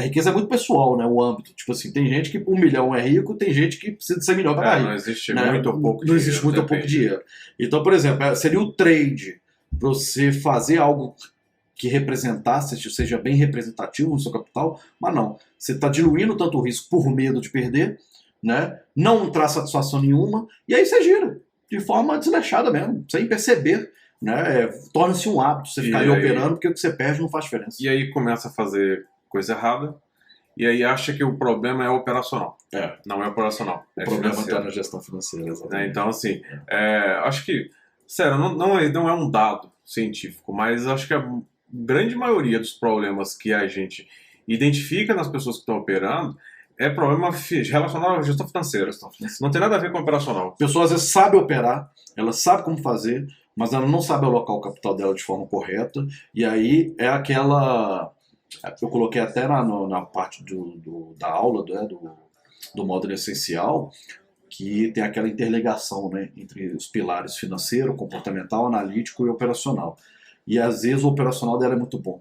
Riqueza é muito pessoal, né? O âmbito. Tipo assim, tem gente que por 1 milhão é rico, tem gente que precisa de 100 milhões para ficar rico. Não existe muito ou pouco dinheiro. Não existe muito ou pouco dinheiro. Então, por exemplo, seria o trade para você fazer algo que representasse, seja bem representativo no seu capital, mas não. Você está diluindo tanto o risco por medo de perder, né? Não traz satisfação nenhuma, e aí você gira de forma desleixada mesmo, sem perceber. Né? Torna-se um hábito você ficar ali operando, porque o que você perde não faz diferença. E aí começa a fazer coisa errada, e aí acha que o problema é operacional. Não é operacional. O problema está na gestão financeira. Exatamente. Então, assim, acho que, sério, não é um dado científico, mas acho que a grande maioria dos problemas que a gente identifica nas pessoas que estão operando é problema relacionado à gestão financeira. Não tem nada a ver com operacional. A pessoa às vezes sabe operar, ela sabe como fazer, mas ela não sabe alocar o capital dela de forma correta, e aí é aquela... Eu coloquei até na parte da aula do módulo essencial, que tem aquela interligação, né, entre os pilares financeiro, comportamental, analítico e operacional. E às vezes o operacional dela é muito bom.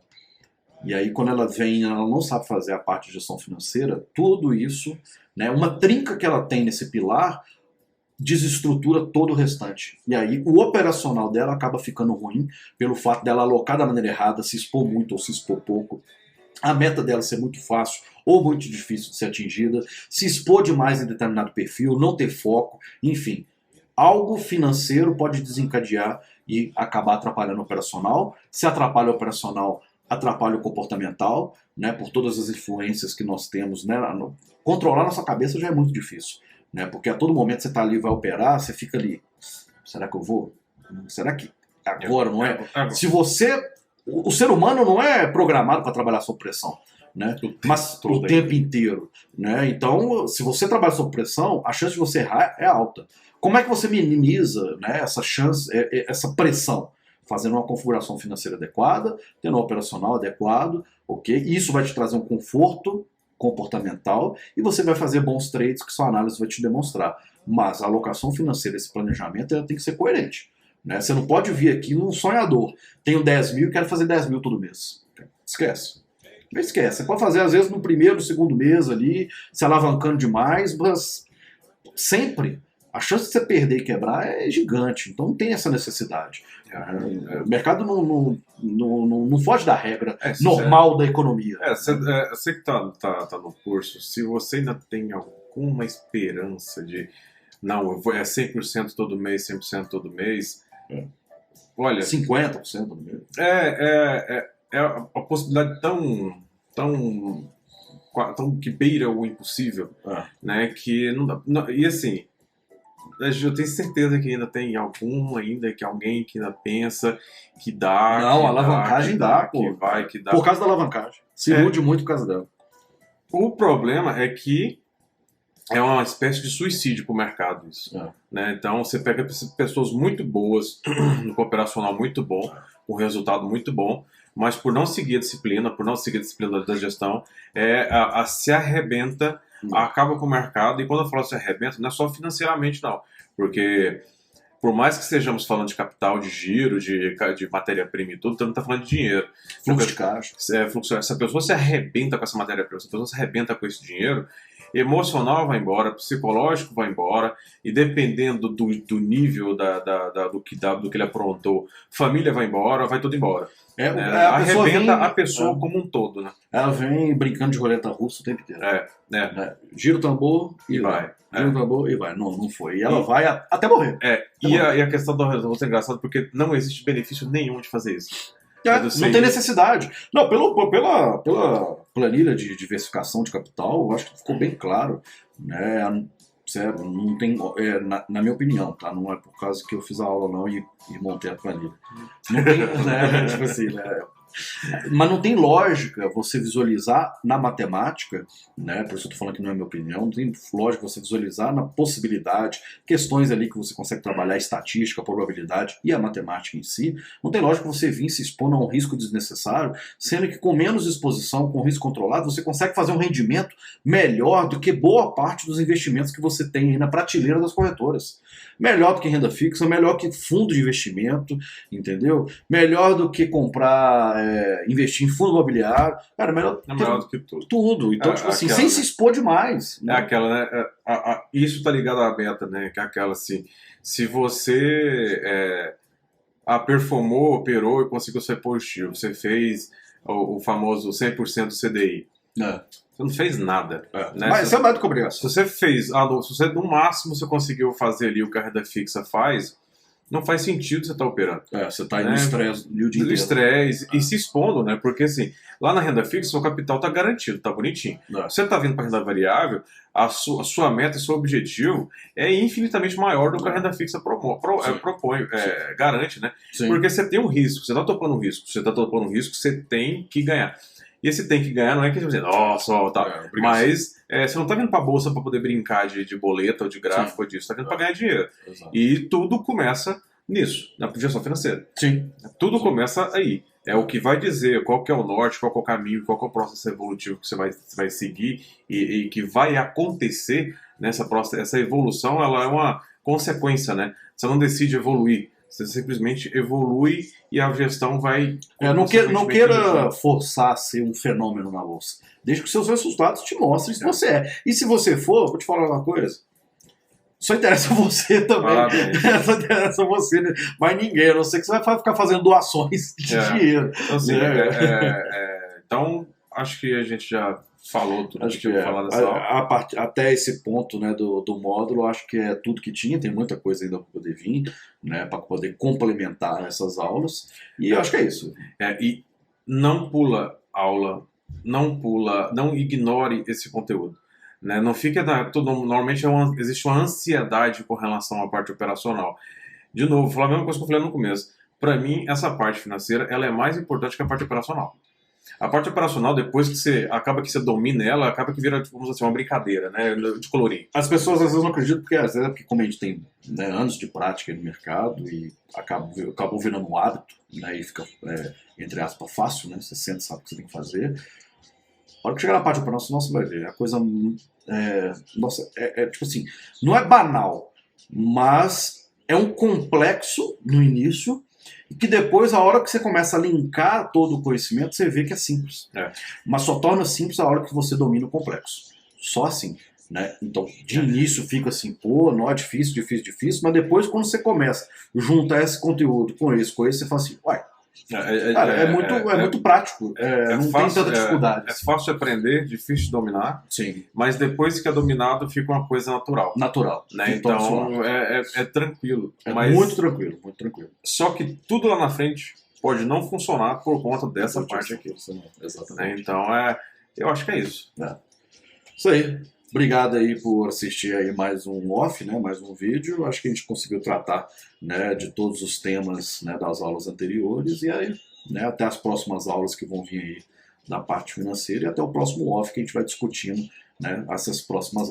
E aí quando ela vem, ela não sabe fazer a parte de gestão financeira, tudo isso, né, uma trinca que ela tem nesse pilar, desestrutura todo o restante. E aí o operacional dela acaba ficando ruim pelo fato dela alocar da maneira errada, se expor muito ou se expor pouco. A meta dela ser muito fácil ou muito difícil de ser atingida, se expor demais em determinado perfil, não ter foco, enfim. Algo financeiro pode desencadear e acabar atrapalhando o operacional. Se atrapalha o operacional, atrapalha o comportamental, né, por todas as influências que nós temos. Né, controlar nossa cabeça já é muito difícil. Né? Porque a todo momento você está ali e vai operar, você fica ali, será que eu vou? Será que agora não é? Se você... O ser humano não é programado para trabalhar sob pressão, né? Mas o tempo inteiro. Né? Então, se você trabalha sob pressão, a chance de você errar é alta. Como é que você minimiza, né, essa chance, essa pressão? Fazendo uma configuração financeira adequada, tendo um operacional adequado, ok? Isso vai te trazer um conforto comportamental e você vai fazer bons trades que sua análise vai te demonstrar. Mas a alocação financeira, esse planejamento, ela tem que ser coerente. Né? Você não pode vir aqui num sonhador. Tenho 10 mil e quero fazer 10 mil todo mês. Esquece. Não esquece. Você pode fazer às vezes no primeiro, no segundo mês ali, se alavancando demais, mas sempre a chance de você perder e quebrar é gigante. Então não tem essa necessidade. O mercado não foge da regra normal da economia. Você que tá no curso, se você ainda tem alguma esperança de não, é 100% todo mês, 100% todo mês, olha... 50% todo mês. É a possibilidade tão que beira o impossível, né? Que não dá. E assim, eu tenho certeza que ainda tem que alguém que ainda pensa que dá. Não, a alavancagem dá, pô. Que dá. Por causa da alavancagem. Se ilude muito por causa dela. O problema é que é uma espécie de suicídio para o mercado isso. Né? Então você pega pessoas muito boas, no operacional muito bom, com resultado muito bom, mas por não seguir a disciplina, da gestão, se arrebenta, acaba com o mercado. E quando eu falo se arrebenta, não é só financeiramente, não. Porque por mais que estejamos falando de capital, de giro, de matéria-prima e tudo, então não está falando de dinheiro. Fluxo de caixa. Se a pessoa se arrebenta com essa matéria-prima, se a pessoa se arrebenta com esse dinheiro, emocional vai embora, psicológico vai embora, e dependendo do nível do que ele aprontou, família vai embora, vai tudo embora. Arrebenta a pessoa como um todo, né? Ela vem brincando de roleta russa o tempo inteiro. Gira o tambor e vai. Gira o tambor e vai. Não foi. E ela vai até morrer. E a questão da roleta russa é engraçada porque não existe benefício nenhum de fazer isso. Não tem necessidade. Não, pela planilha de diversificação de capital, eu acho que ficou bem claro. Né? Sério, não tem. Na minha opinião, tá? Não é por causa que eu fiz a aula não e montei a planilha. Não tem, né? Tipo assim, né? Mas não tem lógica você visualizar na matemática, né? Por isso eu tô falando que não é minha opinião, não tem lógica você visualizar na possibilidade, questões ali que você consegue trabalhar, estatística, probabilidade e a matemática em si, não tem lógica você vir se expondo a um risco desnecessário, sendo que com menos exposição, com risco controlado, você consegue fazer um rendimento melhor do que boa parte dos investimentos que você tem aí na prateleira das corretoras. Melhor do que renda fixa, melhor que fundo de investimento, entendeu? Melhor do que comprar, investir em fundo imobiliário. Cara, melhor do que tudo. Tudo. Então, tipo assim, sem se expor demais. Né? Aquela, né? Isso tá ligado à meta, né? Que é aquela assim, se você performou, operou e conseguiu ser positivo, você fez o famoso 100% CDI. Você não fez nada. Né? Mas isso é mais do que obrigação. Se você fez, no máximo você conseguiu fazer ali o que a renda fixa faz, não faz sentido você estar operando. Você está no estresse o dia inteiro. No estresse e se expondo, né? Porque assim, lá na renda fixa, o capital está garantido, está bonitinho. Você está vindo para a renda variável, a sua meta, seu objetivo é infinitamente maior do que a renda fixa propõe, garante, né? Sim. Porque você tem um risco, você está topando um risco, você tem que ganhar. E esse tem que ganhar não é que você dizer, nossa, tá. Mas você não tá vindo pra bolsa pra poder brincar de boleta ou de gráfico ou disso, tá vindo pra ganhar dinheiro. Exato. E tudo começa nisso, na gestão financeira. Sim. Tudo começa aí. É o que vai dizer qual que é o norte, qual que é o caminho, qual que é o processo evolutivo que você vai seguir e que vai acontecer nessa essa evolução, ela é uma consequência, né? Você não decide evoluir. Você simplesmente evolui e a gestão vai... Não queira forçar a ser um fenômeno na bolsa. Desde que seus resultados te mostrem se você é. E se você for, vou te falar uma coisa. Só interessa você também. Só interessa você, né? Mas ninguém. A não ser que você vai ficar fazendo doações de dinheiro. Então, assim, então, acho que a gente já falou tudo que tinha falar dessa aula. Até esse ponto, né, do módulo, acho que é tudo que tinha. Tem muita coisa ainda para poder vir, né, para poder complementar essas aulas. E eu acho que é isso. E não pula aula, não ignore esse conteúdo. Né? Não fica normalmente existe uma ansiedade com relação à parte operacional. De novo, vou falar a mesma coisa que eu falei no começo. Para mim, essa parte financeira ela é mais importante que a parte operacional. A parte operacional, depois que você domina ela, acaba que vira, vamos dizer, uma brincadeira, né, de colorir. As pessoas às vezes não acreditam, porque às vezes como a gente tem, né, anos de prática no mercado e acabou virando um hábito, né, e fica, entre aspas, fácil, né, você sente, sabe o que você tem que fazer. A hora que chegar na parte operacional, você vai ver, a coisa, tipo assim, não é banal, mas é um complexo no início, e que depois, a hora que você começa a linkar todo o conhecimento, você vê que é simples. Mas só torna simples a hora que você domina o complexo. Só assim. né? Então, de início fica assim, pô, não é difícil, difícil, difícil, mas depois quando você começa a juntar esse conteúdo com esse, você fala assim, uai, cara, é muito prático, não fácil, tem tanta dificuldade. É fácil de aprender, difícil de dominar, Sim, mas depois que é dominado fica uma coisa natural. natural. Né? Então é tranquilo. É mas muito tranquilo, muito tranquilo. Só que tudo lá na frente pode não funcionar por conta dessa parte aqui. Exatamente. Né? Então eu acho que é isso. Isso aí. Obrigado aí por assistir aí mais um off, né, mais um vídeo. Acho que a gente conseguiu tratar, né, de todos os temas, né, das aulas anteriores e aí, né, até as próximas aulas que vão vir aí da parte financeira e até o próximo off que a gente vai discutindo, né, essas próximas aulas.